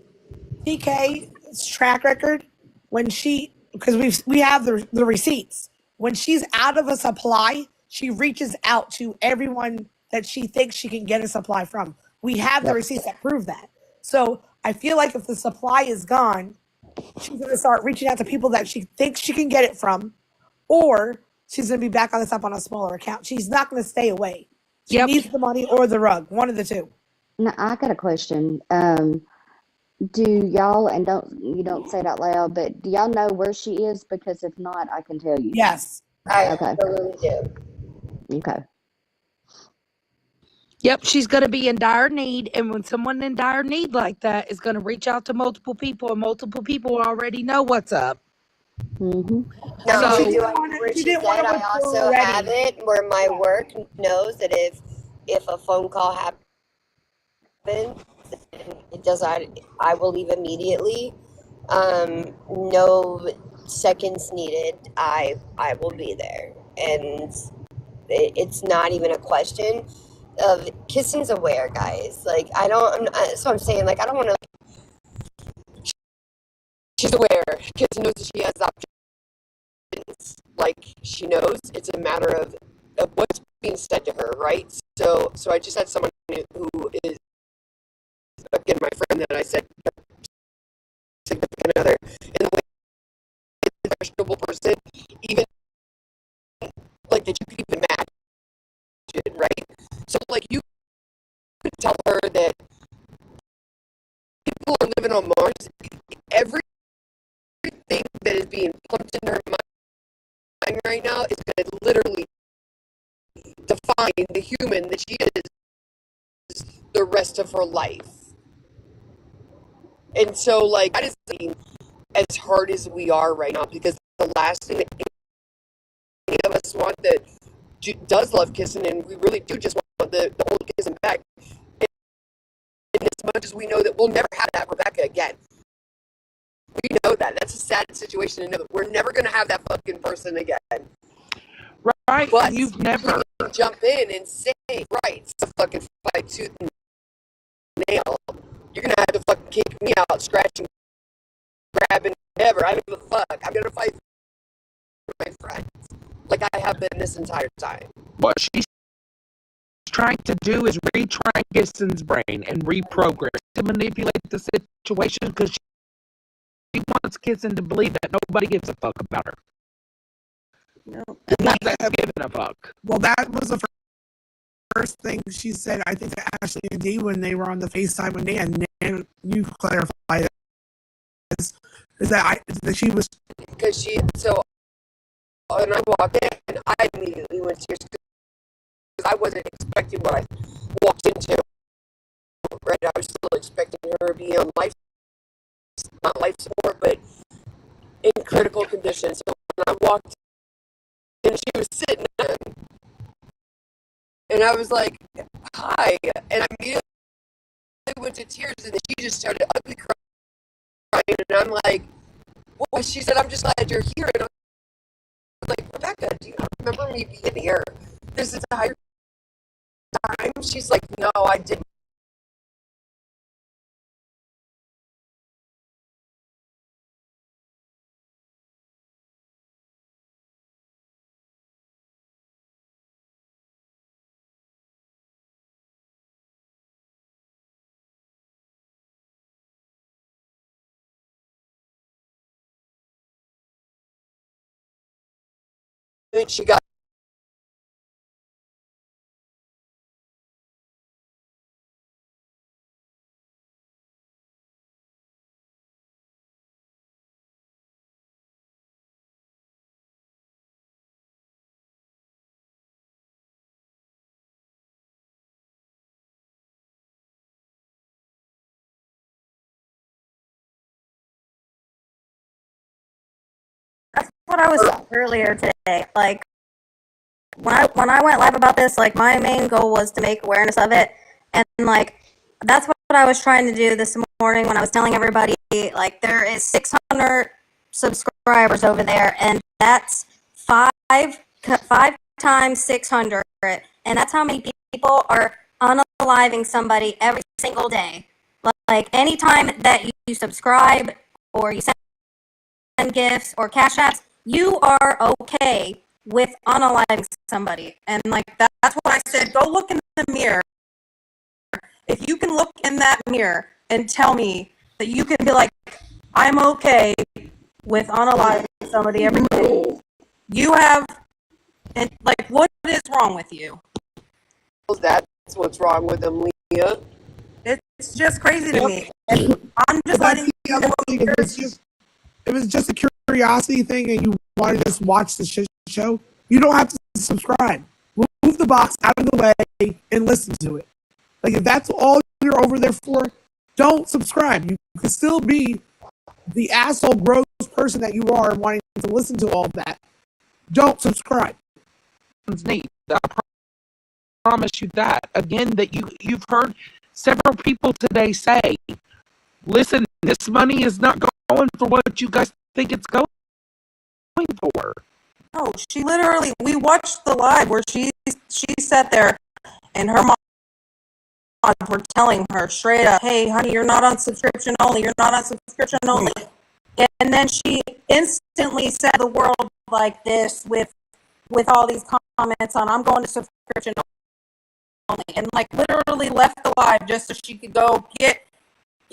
TK's track record, when she, because we have the receipts. When she's out of a supply, she reaches out to everyone that she thinks she can get a supply from. We have the Yep. receipts that prove that. So I feel like if the supply is gone, she's going to start reaching out to people that she thinks she can get it from, or she's going to be back on this up on a smaller account. She's not going to stay away. She Yep. needs the money or the rug, one of the two. Now, I got a question. Do y'all, and don't say it out loud, but do y'all know where she is? Because if not, I can tell you. Yes. I Okay. absolutely do. Okay. Yep, she's going to be in dire need. And when someone in dire need like that is going to reach out to multiple people, and multiple people already know what's up. Mm-hmm. Now, So- I She do didn't wanna- where she she didn't said wanna I withdraw also already. have it where my work knows that if a phone call happens, it does. I will leave immediately. No seconds needed. I will be there, and it's not even a question of kissing's aware, guys. Like I don't. That's what I'm saying. Like I don't want to. She's aware. Kissing knows that she has options. Like she knows. It's a matter of what's being said to her, right? So I just had someone who is again my friend that I said significant other in the way a questionable person, even like that you could even imagine, right? So like you could tell her that people are living on Mars. Everything that is being pumped into her mind right now is going to literally define the human that she is the rest of her life. And so, like, that is as hard as we are right now, because the last thing that any of us want that does love kissing, and we really do just want the old kissing back. And as much as we know that we'll never have that Rebecca again, we know that. That's a sad situation to know that we're never going to have that fucking person again. Right? But You've never. jump in and say, right, it's a fucking fight tooth and nail. You're going to have to fucking kick me out, scratch and grab and whatever. I don't give a fuck. I'm going to fight for my friends like I have been this entire time. What she's trying to do is retrain Gibson's brain and reprogram to manipulate the situation, because she wants Gibson to believe that nobody gives a fuck about her. No. Not that have given a fuck. Well, that was the first thing she said, I think, to Ashley and Dee when they were on the FaceTime with Nan. Nan, you clarify this. Is that she was. Because so when I walked in, I immediately went to tears because I wasn't expecting what I walked into. Right, I was still expecting her to be on not life support, but in critical condition. So when I walked in, she was sitting down, and I was like, "Hi," and I immediately went to tears, and then she just started ugly crying, and I'm like, "Well," she said, "I'm just glad you're here." And I was like, "Rebecca, do you not remember me being here this entire time?" She's like, "No, I didn't." And she got What I was saying earlier today, like when I went live about this, like my main goal was to make awareness of it, and like that's what I was trying to do this morning when I was telling everybody, like there is 600 subscribers over there, and that's five times 600, and that's how many people are unaliving somebody every single day. Like anytime that you subscribe or you send gifts or cash apps, you are okay with unaliving somebody. And like that's what I said. Go look in the mirror. If you can look in that mirror and tell me that you can be like, I'm okay with unaliving somebody every day, you have, and like, what is wrong with you? That's what's wrong with them, Leah. It's just crazy to me. And I'm just letting you know. If it's just a curiosity thing and you want to just watch the show, you don't have to subscribe. Move the box out of the way and listen to it. Like, if that's all you're over there for, don't subscribe. You can still be the asshole, gross person that you are wanting to listen to all of that. Don't subscribe. It's neat. I promise you that. Again, that you've heard several people today say, listen, this money is not going for what you guys think it's going for. No, she literally, we watched the live where she sat there and her mom were telling her straight up, hey, honey, you're not on subscription only. You're not on subscription only. And then she instantly said the world like this with all these comments on, I'm going to subscription only. And like literally left the live just so she could go get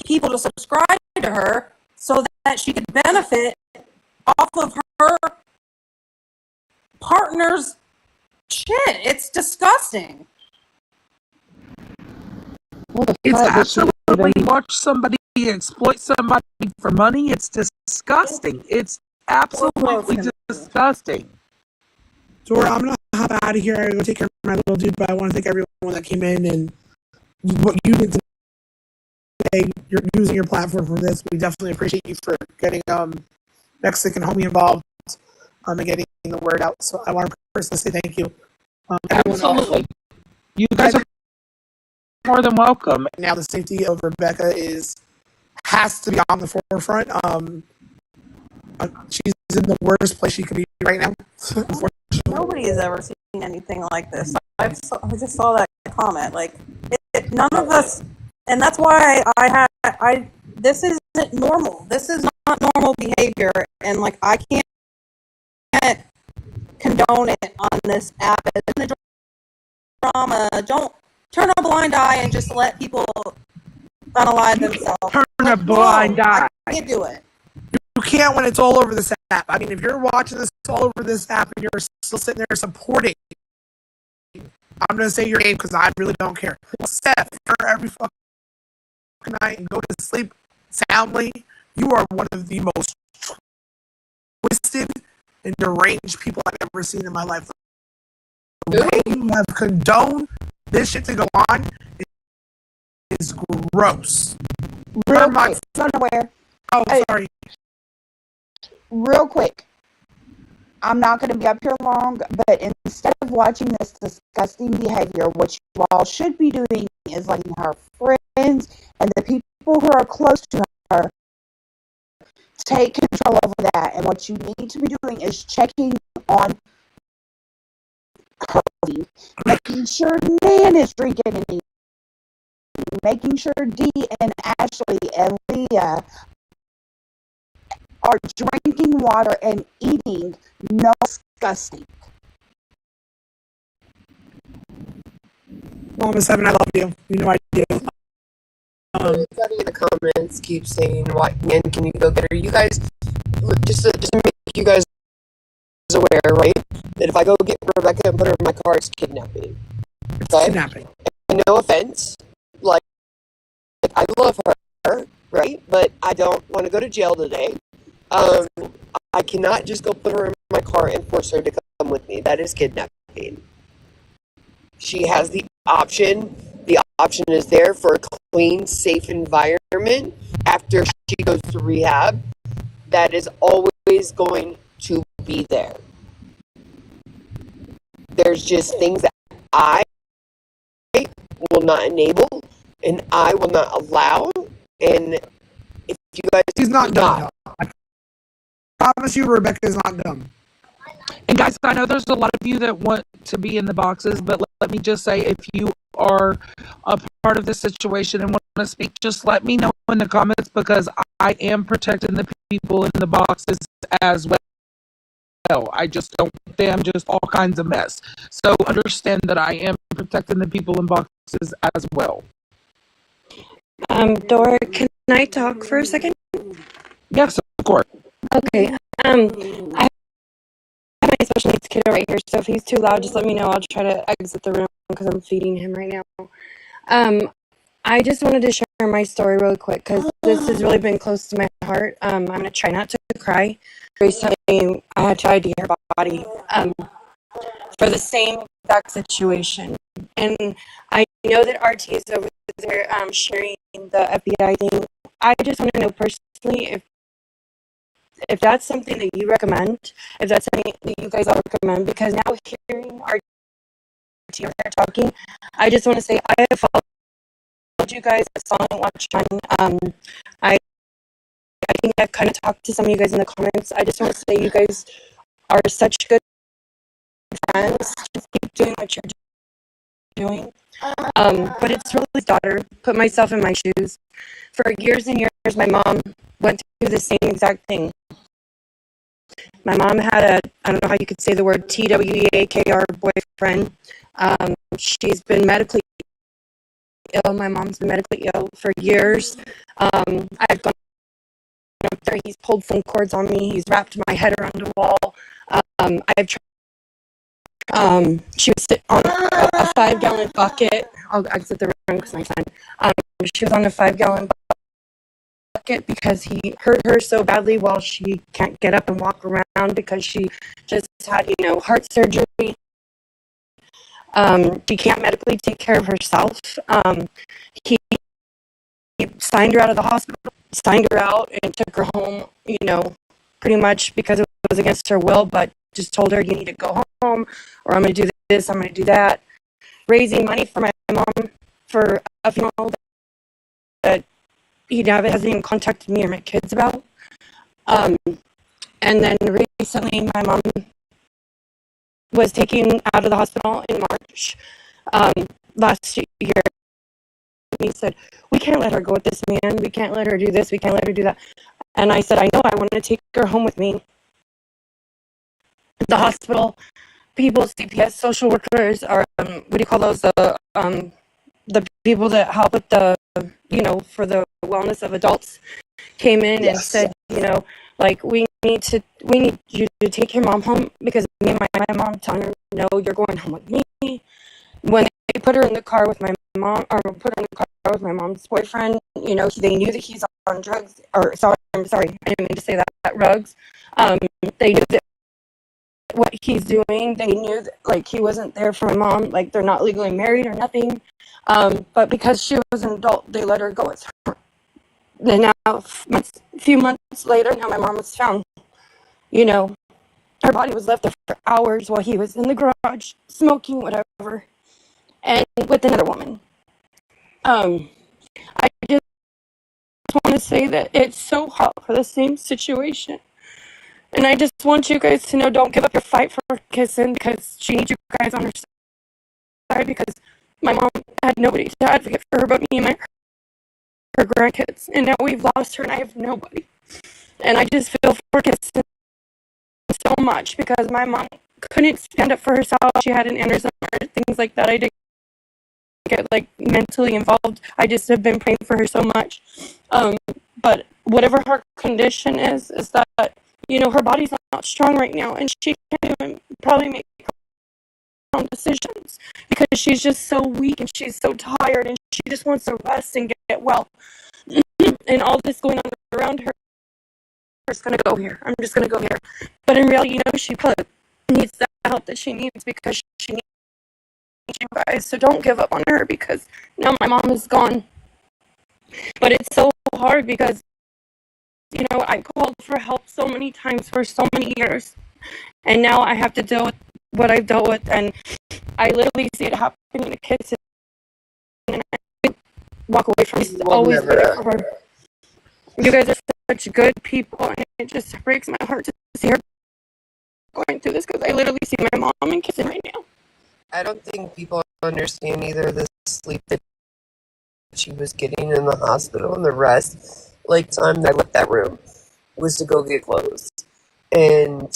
people to subscribe to her so that she could benefit off of her partner's shit. It's disgusting. It's absolutely, watch somebody exploit somebody for money. It's disgusting. It's absolutely disgusting. Dora, I'm going to hop out of here. I go take care of my little dude, but I want to thank everyone that came in and what you did today. You're using your platform for this. We definitely appreciate you for getting Mexican homie involved and getting the word out. So I want to personally say thank you. Absolutely. You guys are more than welcome. Now the safety of Rebecca has to be on the forefront. She's in the worst place she could be right now. Nobody has ever seen anything like this. I just saw that comment. Like, none of us, and that's why this isn't normal. This is not normal behavior, and like I can't condone it on this app. And the drama, don't turn a blind eye and just let people unalive themselves. Turn a blind eye. I can't do it. You can't when it's all over this app. I mean, if you're watching this all over this app and you're still sitting there supporting, I'm going to say your name because I really don't care. Steph, for every fucking night and go to sleep soundly, you are one of the most twisted and deranged people I've ever seen in my life. The way you have condoned this shit to go on is gross. Real quick, unaware. Oh, sorry. Real quick. I'm not going to be up here long, but instead of watching this disgusting behavior, what you all should be doing is letting her friends and the people who are close to her take control over that. And what you need to be doing is checking on her, making sure Nan is drinking and eating, making sure Dee and Ashley and Leah are drinking water and eating no disgusting. Mama 7, I love you. You know I do. Everybody in the comments keeps saying, "Why, man, can you go get her?" You guys, just to make you guys aware, right? That if I go get Rebecca and put her in my car, it's kidnapping. Okay? Kidnapping. And no offense, like I love her, right? But I don't want to go to jail today. I cannot just go put her in my car and force her to come with me. That is kidnapping. She has the option. The option is there for a clean, safe environment after she goes to rehab. That is always going to be there. There's just things that I will not enable and I will not allow. And if you guys... She's not dumb. I promise you Rebecca is not dumb. And guys, I know there's a lot of you that want to be in the boxes, but let me just say, if you are a part of this situation and want to speak, just let me know in the comments, because I am protecting the people in the boxes as well. I just don't want them just all kinds of mess. So understand that I am protecting the people in boxes as well. Dora, can I talk for a second? Yes, of course. Okay. I have my special needs kiddo right here, so if he's too loud, just let me know. I'll try to exit the room because I'm feeding him right now. I just wanted to share my story really quick because this has really been close to my heart. I'm gonna try not to cry. Recently, I had to ID her body for the same exact situation, and I know that RT is over there sharing the FBI thing. I just want to know personally if that's something that you recommend, if that's something that you guys all recommend, because now hearing RT over there talking, I just want to say I have followed you guys a silent watch on. I think I've kind of talked to some of you guys in the comments. I just want to say you guys are such good friends. Just keep doing what you're doing. But it's really his daughter. Put myself in my shoes. For years and years, my mom went through the same exact thing. My mom had I don't know how you could say the word TWEAKR boyfriend. She's been medically ill. My mom's been medically ill for years. I've gone up there. He's pulled phone cords on me. He's wrapped my head around a wall. I've tried. She was sitting on a 5-gallon bucket. I'll exit the room because my son. She was on a 5-gallon bucket because he hurt her so badly while she can't get up and walk around because she just had, heart surgery. She can't medically take care of herself. He signed her out of the hospital, signed her out, and took her home, pretty much because it was against her will, but just told her, you need to go home, or I'm going to do this, I'm going to do that. Raising money for my mom for a funeral that he hasn't even contacted me or my kids about. And then recently, my mom was taken out of the hospital in March last year. He said, we can't let her go with this man. We can't let her do this. We can't let her do that. And I said, I know, I want to take her home with me. The hospital people, CPS, social workers, or what do you call those? The people that help with the, for the wellness of adults came in and said, we need you to take your mom home because me and my mom telling her, no, you're going home with me. When they put her in the car with my mom, or put her in the car with my mom's boyfriend, they knew that he's on drugs, or sorry, I didn't mean to say that, drugs. They knew that what he's doing, they knew that, he wasn't there for my mom, they're not legally married or nothing. But because she was an adult, they let her go with her. And now, a few months later, now my mom was found. Her body was left there for hours while he was in the garage smoking, whatever, and with another woman. I just want to say that it's so hard for the same situation. And I just want you guys to know, don't give up your fight for Kissing, because she needs you guys on her side, because my mom had nobody to advocate for her but me and her grandkids. And now we've lost her and I have nobody. And I just feel for Kissing so much because my mom couldn't stand up for herself. She had an aneurysm or things like that. I didn't get mentally involved. I just have been praying for her so much. But whatever her condition is that, her body's not strong right now and she can't even probably make her own decisions because she's just so weak and she's so tired and she just wants to rest and get well. And all this going on around her, I'm just going to go here. But in reality, she probably needs the help that she needs because she needs you guys. So don't give up on her because now my mom is gone. But it's so hard because, I called for help so many times for so many years. And now I have to deal with what I've dealt with. And I literally see it happening to kids. And I walk away from it. Always be there for her. You guys are such good people. And it just breaks my heart to see her going through this because I literally see my mom and kissing right now. I don't think people understand either the sleep that she was getting in the hospital and the rest. Like, time that I left that room was to go get clothes. And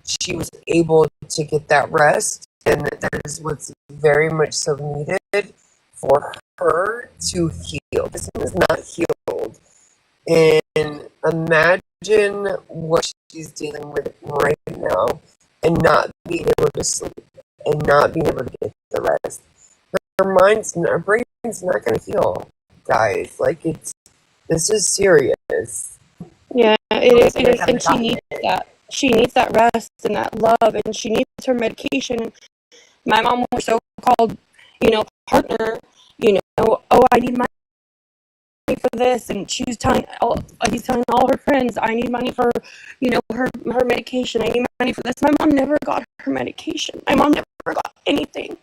she was able to get that rest. And that is what's very much so needed for her to heal. This one is not healed. And imagine what she's dealing with right now and not being able to sleep and not being able to get the rest. Her brain's not going to heal, guys. Like, this is serious. Yeah, it is, and she needs that. She needs that rest and that love, and she needs her medication. My mom was so-called, partner, oh, I need money for this, and he's telling all her friends, I need money for, her medication. I need money for this. My mom never got her medication. My mom never got anything.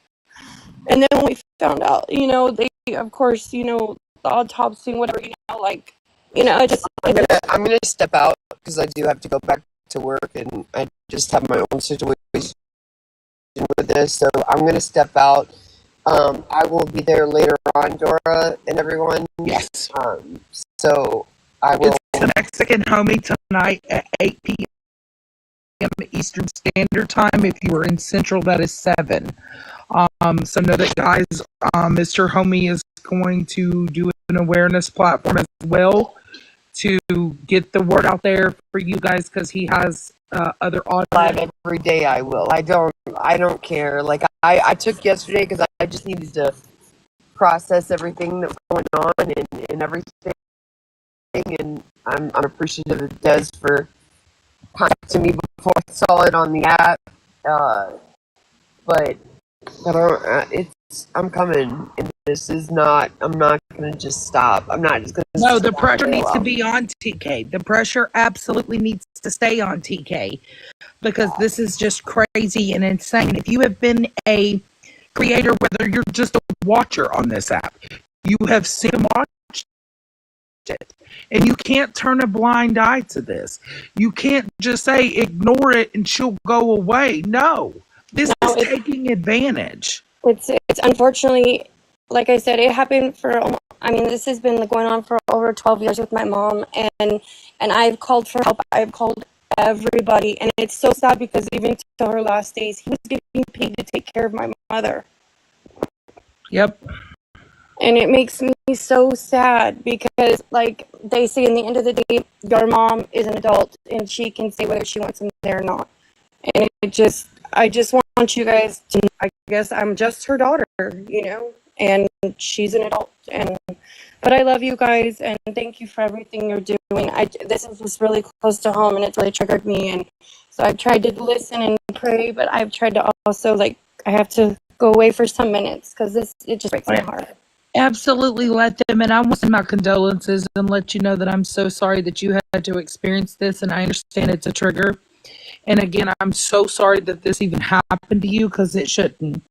And then when we found out, they, of course, the autopsy, whatever, I just. I'm gonna step out because I do have to go back to work, and I just have my own situation with this. So I'm gonna step out. I will be there later on, Dora and everyone. Yes. So I will. It's the Mexican Homie tonight at 8 p.m. Eastern Standard Time. If you are in Central, that is 7. So know that, guys, Mr. Homie is going to do an awareness platform as well to get the word out there for you guys, because he has other audience. Live every day. I will. I don't care. Like, I took yesterday because I just needed to process everything that was going on and everything, and I'm appreciative of Des for contacting me before I saw it on the app. But I'm coming, and I'm not going to just stop. I'm not just going to. No, the pressure needs to be on TK. The pressure absolutely needs to stay on TK, because this is just crazy and insane. If you have been a creator, whether you're just a watcher on this app, you have seen and watched it, and you can't turn a blind eye to this. You can't just say ignore it and she'll go away. No, this is taking advantage. It's unfortunately, like I said, it happened this has been going on for over 12 years with my mom, and I've called for help. I've called everybody, and it's so sad because even to her last days, he was getting paid to take care of my mother. Yep. And it makes me so sad because, like they say, in the end of the day, your mom is an adult and she can say whether she wants him there or not. And I just want you guys to, I guess I'm just her daughter, and she's an adult. But I love you guys, and thank you for everything you're doing. This is just really close to home, and it's really triggered me. And so I've tried to listen and pray, but I've tried to also, I have to go away for some minutes because it just breaks my heart. Absolutely let them, and I want to send my condolences and let you know that I'm so sorry that you had to experience this, and I understand it's a trigger. And again, I'm so sorry that this even happened to you, because it shouldn't.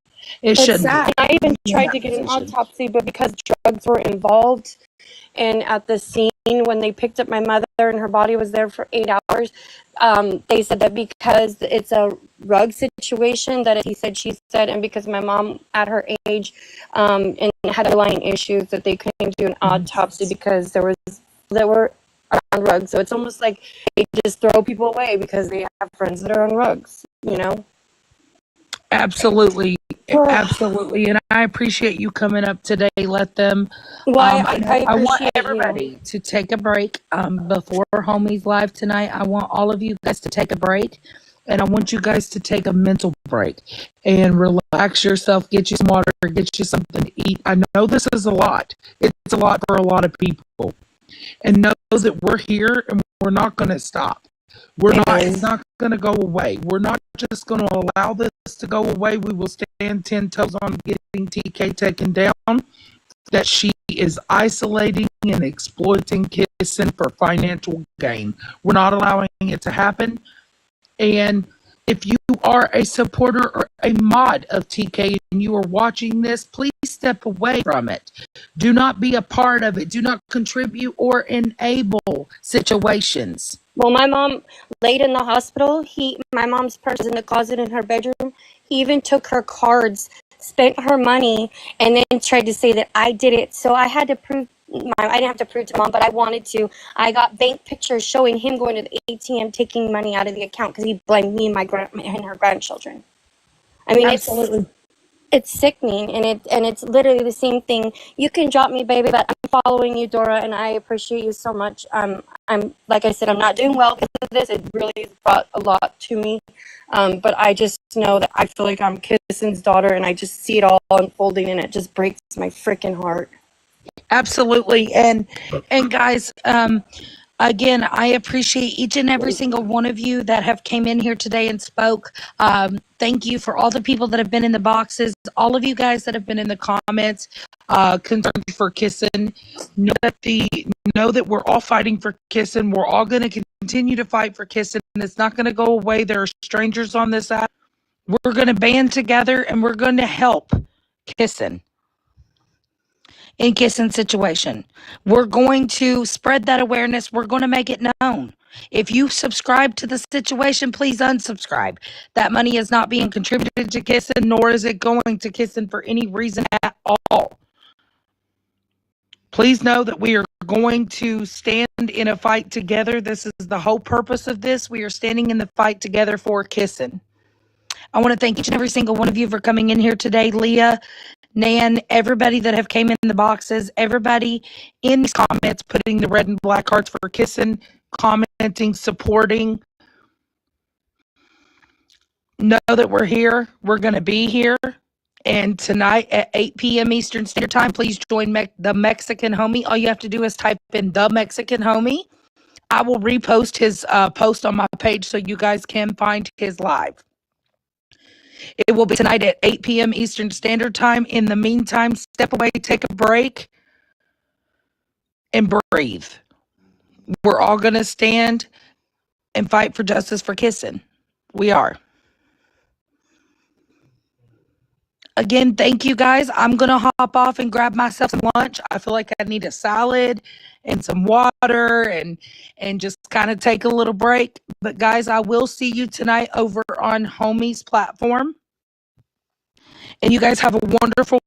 It's shouldn't. Sad. I even tried to get an autopsy, but because drugs were involved, and at the scene when they picked up my mother and her body was there for 8 hours, they said that because it's a rug situation, that he said, and because my mom at her age and had underlying issues, that they couldn't do an autopsy because there were on rugs. So it's almost like they just throw people away because they have friends that are on rugs, Absolutely. Absolutely. And I appreciate you coming up today. Let them. Well, I want everybody to take a break before Homie's live tonight. I want all of you guys to take a break. And I want you guys to take a mental break and relax yourself, get you some water, get you something to eat. I know this is a lot. It's a lot for a lot of people. And know that we're here and we're not going to stop. It's not going to go away. We're not just going to allow this to go away. We will stand 10 toes on getting TK taken down. That she is isolating and exploiting Kissing for financial gain. We're not allowing it to happen. And if you are a supporter or a mod of TK and you are watching this, please step away from it. Do not be a part of it. Do not contribute or enable situations. Well, my mom laid in the hospital. My mom's purse is in the closet in her bedroom. He even took her cards, spent her money, and then tried to say that I did it. So I had to prove. I didn't have to prove to mom, but I wanted to. I got bank pictures showing him going to the ATM, taking money out of the account because he blamed me and and her grandchildren. I mean, Absolutely. it's sickening, and it's literally the same thing. You can drop me, baby, but I'm following you, Dora, and I appreciate you so much. I'm like I said, I'm not doing well because of this. It really brought a lot to me, but I just know that I feel like I'm Kissen's daughter, and I just see it all unfolding, and it just breaks my freaking heart. Absolutely. And guys, again, I appreciate each and every single one of you that have came in here today and spoke. Thank you for all the people that have been in the boxes, all of you guys that have been in the comments, concerned for Kissen. Know that we're all fighting for Kissen. We're all going to continue to fight for Kissen. It's not going to go away. There are strangers on this app. We're going to band together and we're going to help Kissen. In Kissen's situation, we're going to spread that awareness. We're going to make it known. If you subscribe to the situation, please unsubscribe. That money is not being contributed to Kissen, nor is it going to Kissen for any reason at all. Please know that we are going to stand in a fight together. This is the whole purpose of this. We are standing in the fight together for Kissen. I want to thank each and every single one of you for coming in here today. Leah, Nan, everybody that have came in the boxes, everybody in these comments, putting the red and black hearts for Kissen, commenting, supporting. Know that we're here. We're going to be here. And tonight at 8 p.m. Eastern Standard Time, please join the Mexican Homie. All you have to do is type in the Mexican Homie. I will repost his post on my page so you guys can find his live. It will be tonight at 8 p.m. Eastern Standard Time. In the meantime, step away, take a break, and breathe. We're all going to stand and fight for justice for Kissen. We are. Again, thank you guys. I'm going to hop off and grab myself some lunch. I feel like I need a salad and some water and just kind of take a little break. But guys, I will see you tonight over on Homie's platform. And you guys have a wonderful